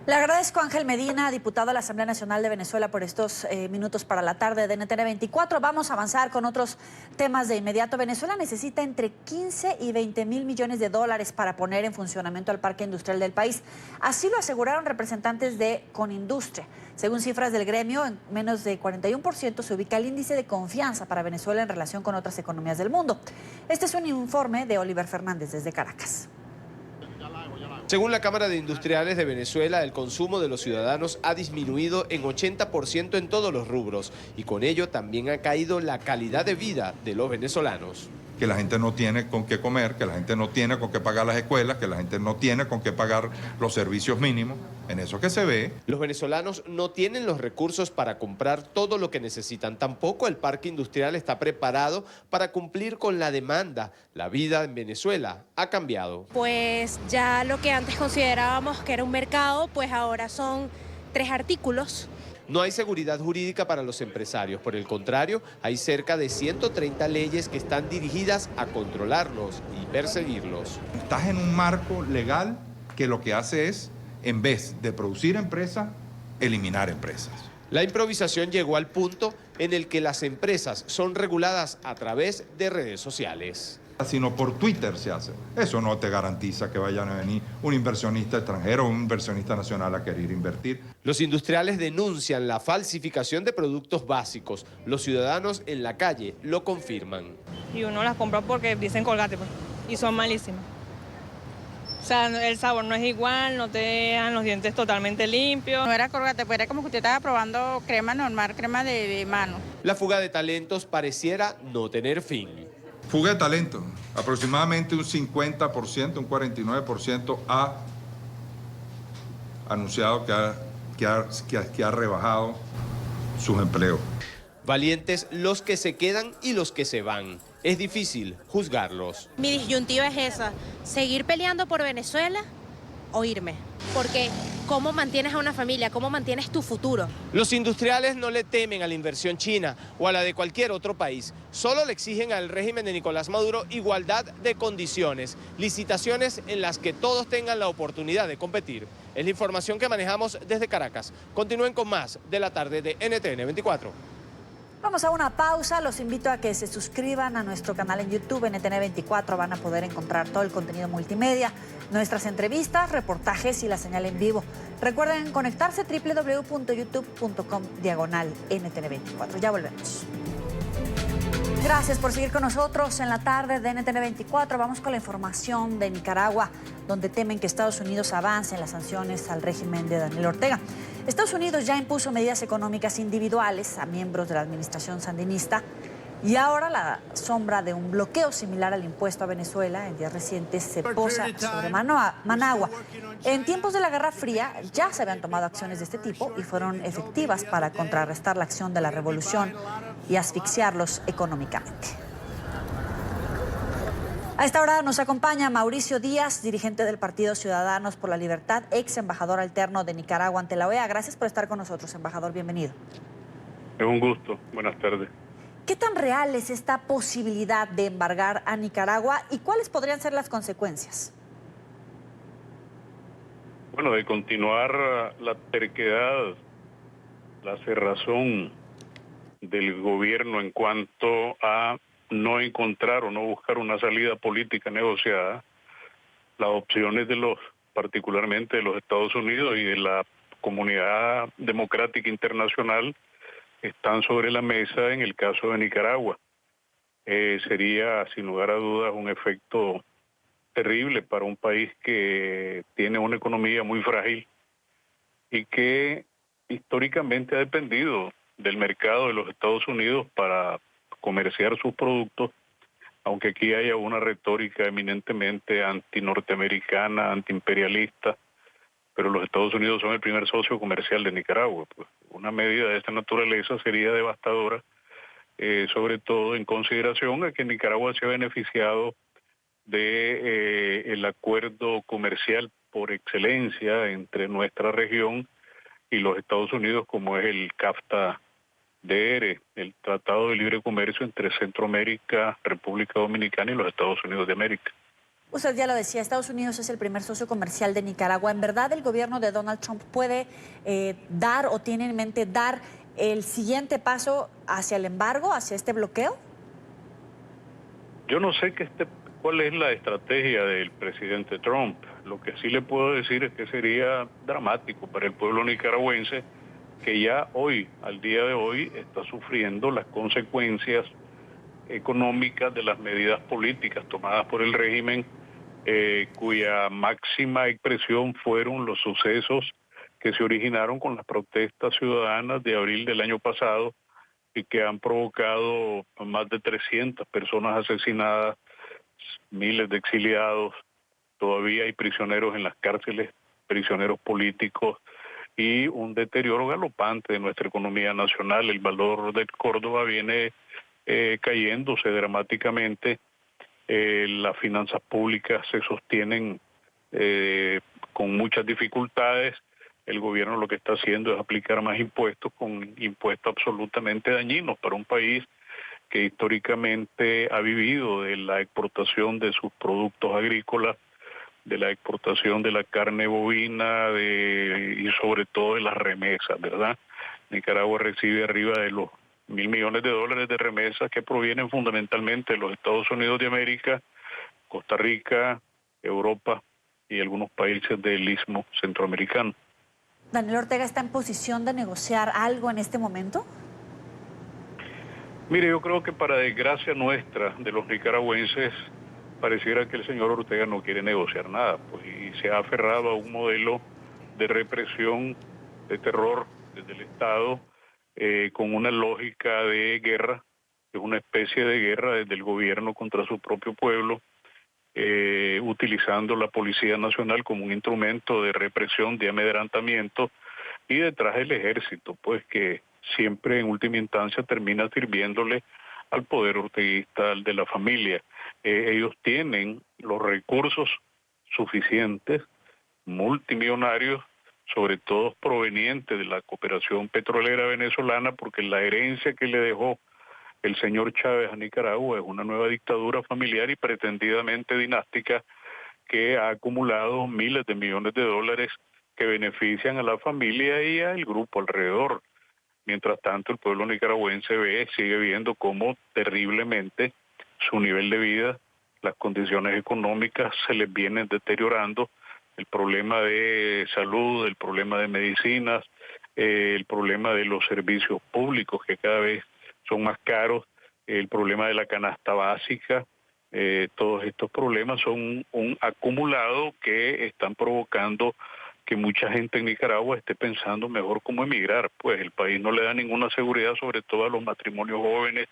Le agradezco a Ángel Medina, diputado de la Asamblea Nacional de Venezuela, por estos minutos para la tarde de NTN 24. Vamos a avanzar con otros temas de inmediato. Venezuela necesita entre 15 y 20 mil millones de dólares para poner en funcionamiento el parque industrial del país. Así lo aseguraron representantes de Conindustria. Según cifras del gremio, en menos de 41% se ubica el índice de confianza para Venezuela en relación con otras economías del mundo. Este es un informe de Oliver Fernández desde Caracas. Según la Cámara de Industriales de Venezuela, el consumo de los ciudadanos ha disminuido en 80% en todos los rubros y con ello también ha caído la calidad de vida de los venezolanos. Que la gente no tiene con qué comer, que la gente no tiene con qué pagar las escuelas, que la gente no tiene con qué pagar los servicios mínimos. En eso que se ve. Los venezolanos no tienen los recursos para comprar todo lo que necesitan. Tampoco el parque industrial está preparado para cumplir con la demanda. La vida en Venezuela ha cambiado. Pues ya lo que antes considerábamos que era un mercado, pues ahora son 3 artículos. No hay seguridad jurídica para los empresarios. Por el contrario, hay cerca de 130 leyes que están dirigidas a controlarlos y perseguirlos. Estás en un marco legal que lo que hace es, en vez de producir empresas, eliminar empresas. La improvisación llegó al punto en el que las empresas son reguladas a través de redes sociales. Sino por Twitter se hace. Eso no te garantiza que vayan a venir un inversionista extranjero o un inversionista nacional a querer invertir. Los industriales denuncian la falsificación de productos básicos. Los ciudadanos en la calle lo confirman. Y uno las compra porque dicen Colgate, pues, y son malísimas. O sea, el sabor no es igual, no te dejan los dientes totalmente limpios. No era Colgate, pues era como que usted estaba probando crema normal, crema de mano. La fuga de talentos pareciera no tener fin. Fuga de talento. Aproximadamente un 50%, un 49% ha anunciado que ha rebajado sus empleos. Valientes los que se quedan y los que se van. Es difícil juzgarlos. Mi disyuntiva es esa, seguir peleando por Venezuela o irme. Porque ¿cómo mantienes a una familia? ¿Cómo mantienes tu futuro? Los industriales no le temen a la inversión china o a la de cualquier otro país. Solo le exigen al régimen de Nicolás Maduro igualdad de condiciones, licitaciones en las que todos tengan la oportunidad de competir. Es la información que manejamos desde Caracas. Continúen con más de la tarde de NTN 24. Vamos a una pausa. Los invito a que se suscriban a nuestro canal en YouTube, NTN 24. Van a poder encontrar todo el contenido multimedia, nuestras entrevistas, reportajes y la señal en vivo. Recuerden conectarse www.youtube.com/NTN 24. Ya volvemos. Gracias por seguir con nosotros en la tarde de NTN 24. Vamos con la información de Nicaragua, donde temen que Estados Unidos avance en las sanciones al régimen de Daniel Ortega. Estados Unidos ya impuso medidas económicas individuales a miembros de la administración sandinista y ahora la sombra de un bloqueo similar al impuesto a Venezuela en días recientes se posa sobre Managua. En tiempos de la Guerra Fría ya se habían tomado acciones de este tipo y fueron efectivas para contrarrestar la acción de la revolución y asfixiarlos económicamente. A esta hora nos acompaña Mauricio Díaz, dirigente del Partido Ciudadanos por la Libertad, ex embajador alterno de Nicaragua ante la OEA. Gracias por estar con nosotros, embajador. Bienvenido. Es un gusto. Buenas tardes. ¿Qué tan real es esta posibilidad de embargar a Nicaragua y cuáles podrían ser las consecuencias? Bueno, de continuar la terquedad, la cerrazón del gobierno en cuanto a no encontrar o no buscar una salida política negociada, las opciones de particularmente de los Estados Unidos y de la comunidad democrática internacional están sobre la mesa en el caso de Nicaragua. Sería, sin lugar a dudas, un efecto terrible para un país que tiene una economía muy frágil y que históricamente ha dependido del mercado de los Estados Unidos para comerciar sus productos, aunque aquí haya una retórica eminentemente anti-norteamericana, anti-imperialista, pero los Estados Unidos son el primer socio comercial de Nicaragua. Pues una medida de esta naturaleza sería devastadora, sobre todo en consideración a que Nicaragua se ha beneficiado de el acuerdo comercial por excelencia entre nuestra región y los Estados Unidos, como es el CAFTA-DR, el Tratado de Libre Comercio entre Centroamérica, República Dominicana y los Estados Unidos de América. Usted ya lo decía, Estados Unidos es el primer socio comercial de Nicaragua. ¿En verdad el gobierno de Donald Trump puede dar o tiene en mente dar el siguiente paso hacia el embargo, hacia este bloqueo? Yo no sé cuál es la estrategia del presidente Trump. Lo que sí le puedo decir es que sería dramático para el pueblo nicaragüense, que ya hoy, al día de hoy, está sufriendo las consecuencias económicas de las medidas políticas tomadas por el régimen, cuya máxima expresión fueron los sucesos que se originaron con las protestas ciudadanas de abril del año pasado y que han provocado más de 300 personas asesinadas, miles de exiliados, todavía hay prisioneros en las cárceles, prisioneros políticos y un deterioro galopante de nuestra economía nacional. El valor del Córdoba viene cayéndose dramáticamente, las finanzas públicas se sostienen con muchas dificultades. El gobierno lo que está haciendo es aplicar más impuestos, con impuestos absolutamente dañinos para un país que históricamente ha vivido de la exportación de sus productos agrícolas, de la exportación de la carne bovina y sobre todo de las remesas, ¿verdad? Nicaragua recibe arriba de los $1.000 millones de remesas que provienen fundamentalmente de los Estados Unidos de América, Costa Rica, Europa y algunos países del Istmo Centroamericano. ¿Daniel Ortega está en posición de negociar algo en este momento? Mire, yo creo que para desgracia nuestra, de los nicaragüenses, pareciera que el señor Ortega no quiere negociar nada, pues, y se ha aferrado a un modelo de represión, de terror desde el Estado, con una lógica de guerra, es una especie de guerra desde el gobierno contra su propio pueblo, utilizando la Policía Nacional como un instrumento de represión, de amedrentamiento, y detrás el ejército, pues que siempre en última instancia termina sirviéndole al poder orteguista, al de la familia. Ellos tienen los recursos suficientes, multimillonarios, sobre todo provenientes de la cooperación petrolera venezolana, porque la herencia que le dejó el señor Chávez a Nicaragua es una nueva dictadura familiar y pretendidamente dinástica que ha acumulado miles de millones de dólares que benefician a la familia y al grupo alrededor. Mientras tanto, el pueblo nicaragüense sigue viendo cómo terriblemente su nivel de vida, las condiciones económicas se les vienen deteriorando, el problema de salud, el problema de medicinas, el problema de los servicios públicos que cada vez son más caros, el problema de la canasta básica, todos estos problemas son un acumulado que están provocando que mucha gente en Nicaragua esté pensando mejor cómo emigrar, pues el país no le da ninguna seguridad, sobre todo a los matrimonios jóvenes,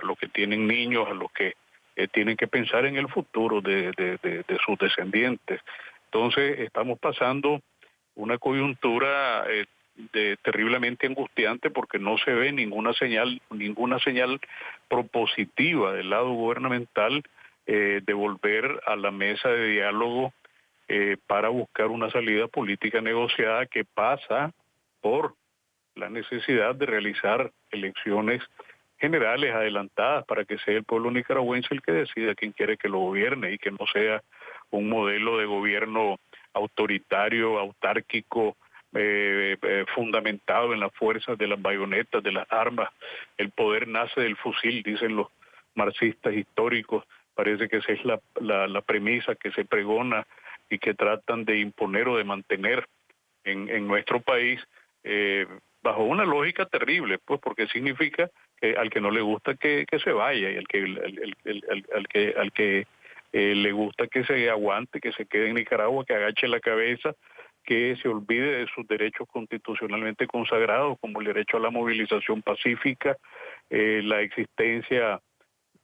a los que tienen niños, a los que tienen que pensar en el futuro de sus descendientes. Entonces estamos pasando una coyuntura terriblemente angustiante porque no se ve ninguna señal propositiva del lado gubernamental de volver a la mesa de diálogo para buscar una salida política negociada que pasa por la necesidad de realizar elecciones generales adelantadas para que sea el pueblo nicaragüense el que decida quién quiere que lo gobierne y que no sea un modelo de gobierno autoritario, autárquico, fundamentado en las fuerzas de las bayonetas, de las armas. El poder nace del fusil, dicen los marxistas históricos. Parece que esa es la premisa que se pregona y que tratan de imponer o de mantener en nuestro país, bajo una lógica terrible, pues porque significa que al que no le gusta que se vaya y al que le gusta que se aguante, que se quede en Nicaragua, que agache la cabeza, que se olvide de sus derechos constitucionalmente consagrados, como el derecho a la movilización pacífica, la existencia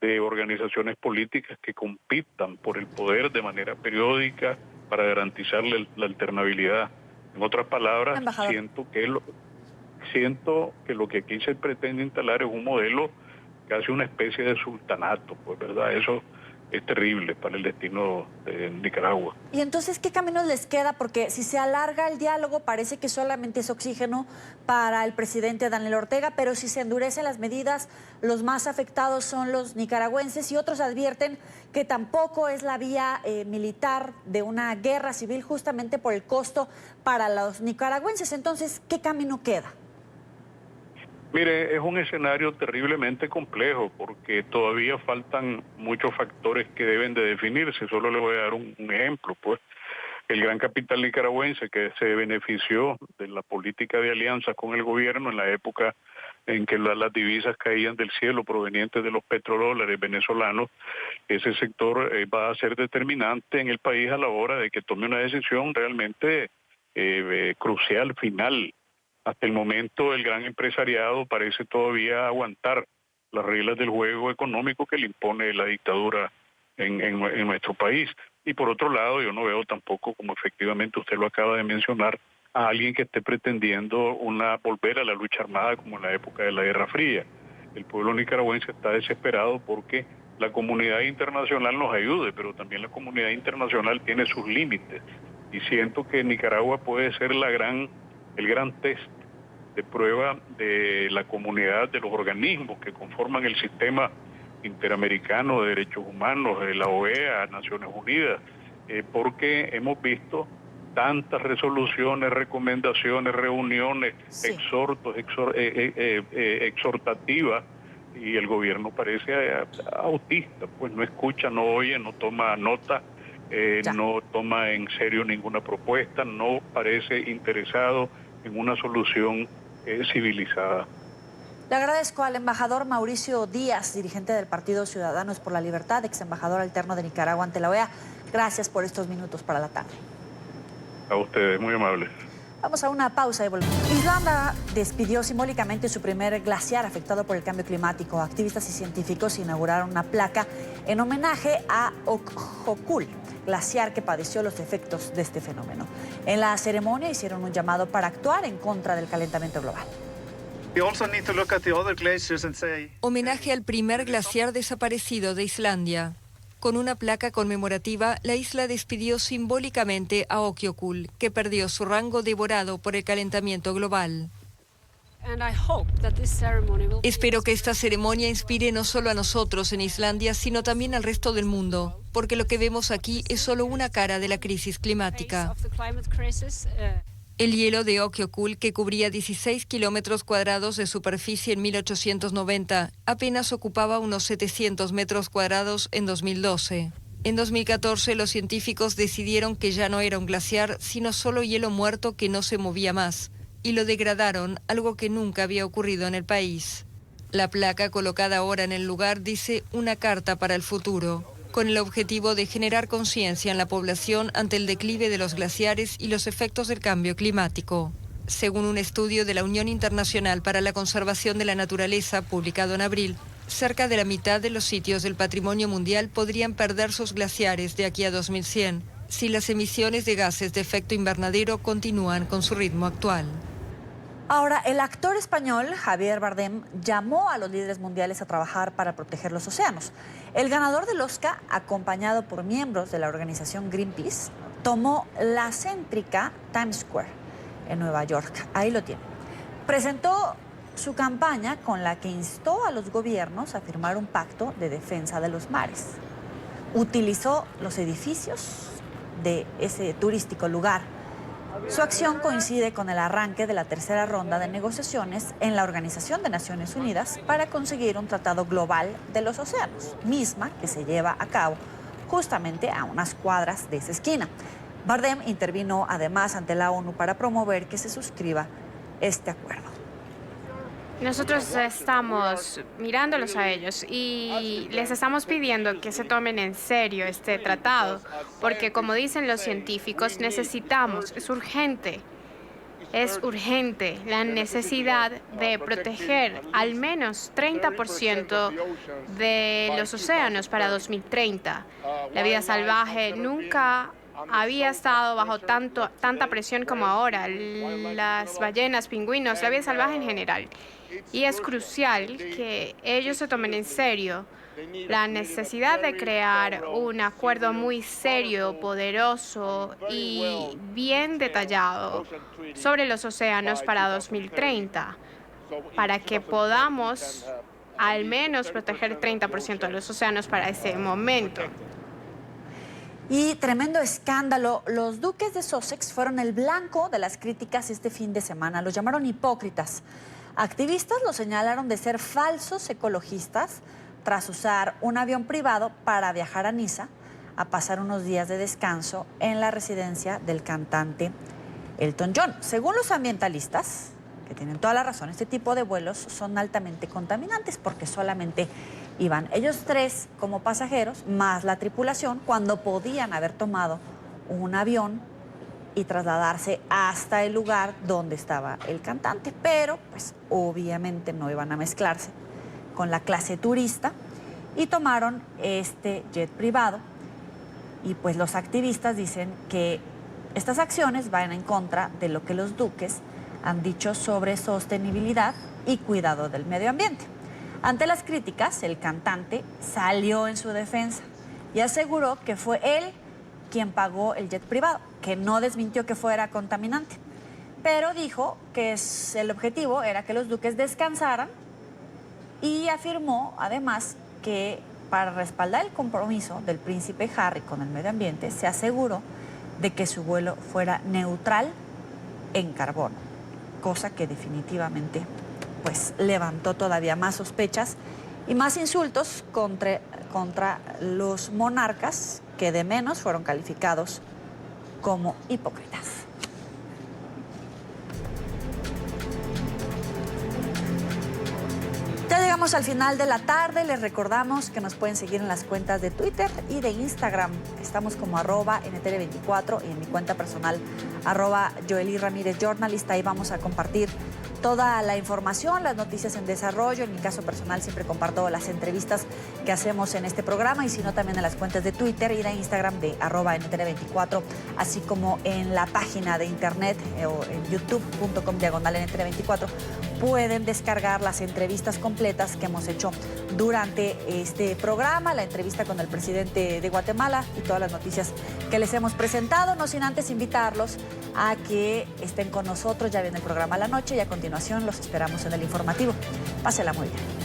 de organizaciones políticas que compitan por el poder de manera periódica para garantizarle la alternabilidad. En otras palabras, siento que lo que aquí se pretende instalar es un modelo casi una especie de sultanato, pues verdad, eso es terrible para el destino de Nicaragua. Y entonces, ¿qué caminos les queda? Porque si se alarga el diálogo, parece que solamente es oxígeno para el presidente Daniel Ortega, pero si se endurecen las medidas, los más afectados son los nicaragüenses, y otros advierten que tampoco es la vía militar de una guerra civil, justamente por el costo para los nicaragüenses. Entonces, ¿qué camino queda? Mire, es un escenario terriblemente complejo porque todavía faltan muchos factores que deben de definirse. Solo le voy a dar un ejemplo, pues. El gran capital nicaragüense que se benefició de la política de alianza con el gobierno en la época en que las divisas caían del cielo provenientes de los petrodólares venezolanos, ese sector va a ser determinante en el país a la hora de que tome una decisión realmente crucial, final. Hasta el momento el gran empresariado parece todavía aguantar las reglas del juego económico que le impone la dictadura en nuestro país. Y por otro lado, yo no veo tampoco, como efectivamente usted lo acaba de mencionar, a alguien que esté pretendiendo volver a la lucha armada como en la época de la Guerra Fría. El pueblo nicaragüense está desesperado porque la comunidad internacional nos ayude, pero también la comunidad internacional tiene sus límites. Y siento que Nicaragua puede ser el gran test de prueba de la comunidad, de los organismos que conforman el sistema interamericano de derechos humanos, de la OEA, Naciones Unidas, porque hemos visto tantas resoluciones, recomendaciones, reuniones, sí, exhortos, exhortativas, y el gobierno parece autista, pues no escucha, no oye, no toma nota, no toma en serio ninguna propuesta, no parece interesado en una solución civilizada. Le agradezco al embajador Mauricio Díaz, dirigente del Partido Ciudadanos por la Libertad, ex embajador alterno de Nicaragua ante la OEA. Gracias por estos minutos para la tarde. A ustedes, muy amables. Vamos a una pausa y volvemos. Islanda despidió simbólicamente su primer glaciar afectado por el cambio climático. Activistas y científicos inauguraron una placa en homenaje a Okhokul, glaciar que padeció los efectos de este fenómeno. En la ceremonia hicieron un llamado para actuar en contra del calentamiento global. Homenaje al primer glaciar desaparecido de Islandia. Con una placa conmemorativa, la isla despidió simbólicamente a Okhokul, que perdió su rango devorado por el calentamiento global. Espero que esta ceremonia inspire no solo a nosotros en Islandia, sino también al resto del mundo, porque lo que vemos aquí es solo una cara de la crisis climática. El hielo de Okhokul, que cubría 16 kilómetros cuadrados de superficie en 1890, apenas ocupaba unos 700 metros cuadrados en 2012. En 2014, los científicos decidieron que ya no era un glaciar, sino solo hielo muerto que no se movía más, y lo degradaron, algo que nunca había ocurrido en el país. La placa colocada ahora en el lugar dice una carta para el futuro, con el objetivo de generar conciencia en la población ante el declive de los glaciares y los efectos del cambio climático. Según un estudio de la Unión Internacional para la Conservación de la Naturaleza, publicado en abril, cerca de la mitad de los sitios del patrimonio mundial podrían perder sus glaciares de aquí a 2100, si las emisiones de gases de efecto invernadero continúan con su ritmo actual. Ahora, el actor español Javier Bardem llamó a los líderes mundiales a trabajar para proteger los océanos. El ganador del Oscar, acompañado por miembros de la organización Greenpeace, tomó la céntrica Times Square en Nueva York. Ahí lo tiene. Presentó su campaña con la que instó a los gobiernos a firmar un pacto de defensa de los mares. Utilizó los edificios de ese turístico lugar. Su acción coincide con el arranque de la tercera ronda de negociaciones en la Organización de Naciones Unidas para conseguir un tratado global de los océanos, misma que se lleva a cabo justamente a unas cuadras de esa esquina. Bardem intervino además ante la ONU para promover que se suscriba este acuerdo. Nosotros estamos mirándolos a ellos y les estamos pidiendo que se tomen en serio este tratado, porque como dicen los científicos, necesitamos, es urgente la necesidad de proteger al menos 30% de los océanos para 2030. La vida salvaje nunca había estado bajo tanta presión como ahora. Las ballenas, pingüinos, la vida salvaje en general. Y es crucial que ellos se tomen en serio la necesidad de crear un acuerdo muy serio, poderoso y bien detallado sobre los océanos para 2030, para que podamos al menos proteger el 30% de los océanos para ese momento. Y tremendo escándalo. Los duques de Sussex fueron el blanco de las críticas este fin de semana. Los llamaron hipócritas. Activistas los señalaron de ser falsos ecologistas tras usar un avión privado para viajar a Niza a pasar unos días de descanso en la residencia del cantante Elton John. Según los ambientalistas, que tienen toda la razón, este tipo de vuelos son altamente contaminantes porque solamente iban ellos tres como pasajeros, más la tripulación, cuando podían haber tomado un avión y trasladarse hasta el lugar donde estaba el cantante. Pero, pues, obviamente no iban a mezclarse con la clase turista y tomaron este jet privado. Y, pues, los activistas dicen que estas acciones van en contra de lo que los duques han dicho sobre sostenibilidad y cuidado del medio ambiente. Ante las críticas, el cantante salió en su defensa y aseguró que fue él quien pagó el jet privado, que no desmintió que fuera contaminante, pero dijo que el objetivo era que los duques descansaran y afirmó además que para respaldar el compromiso del príncipe Harry con el medio ambiente, se aseguró de que su vuelo fuera neutral en carbono, cosa que definitivamente pues levantó todavía más sospechas y más insultos contra los monarcas, que de menos fueron calificados como hipócritas. Ya llegamos al final de la tarde. Les recordamos que nos pueden seguir en las cuentas de Twitter y de Instagram. Estamos como @NTR24 y en mi cuenta personal @Joely Ramírez Journalist. Ahí vamos a compartir toda la información, las noticias en desarrollo. En mi caso personal siempre comparto las entrevistas que hacemos en este programa y si no también en las cuentas de Twitter y de Instagram de @NTR24, así como en la página de internet o en youtube.com/NTR24 pueden descargar las entrevistas completas que hemos hecho durante este programa, la entrevista con el presidente de Guatemala y todas las noticias que les hemos presentado, no sin antes invitarlos a que estén con nosotros. Ya viene el programa a la noche y a continuación los esperamos en el informativo. Pásela muy bien.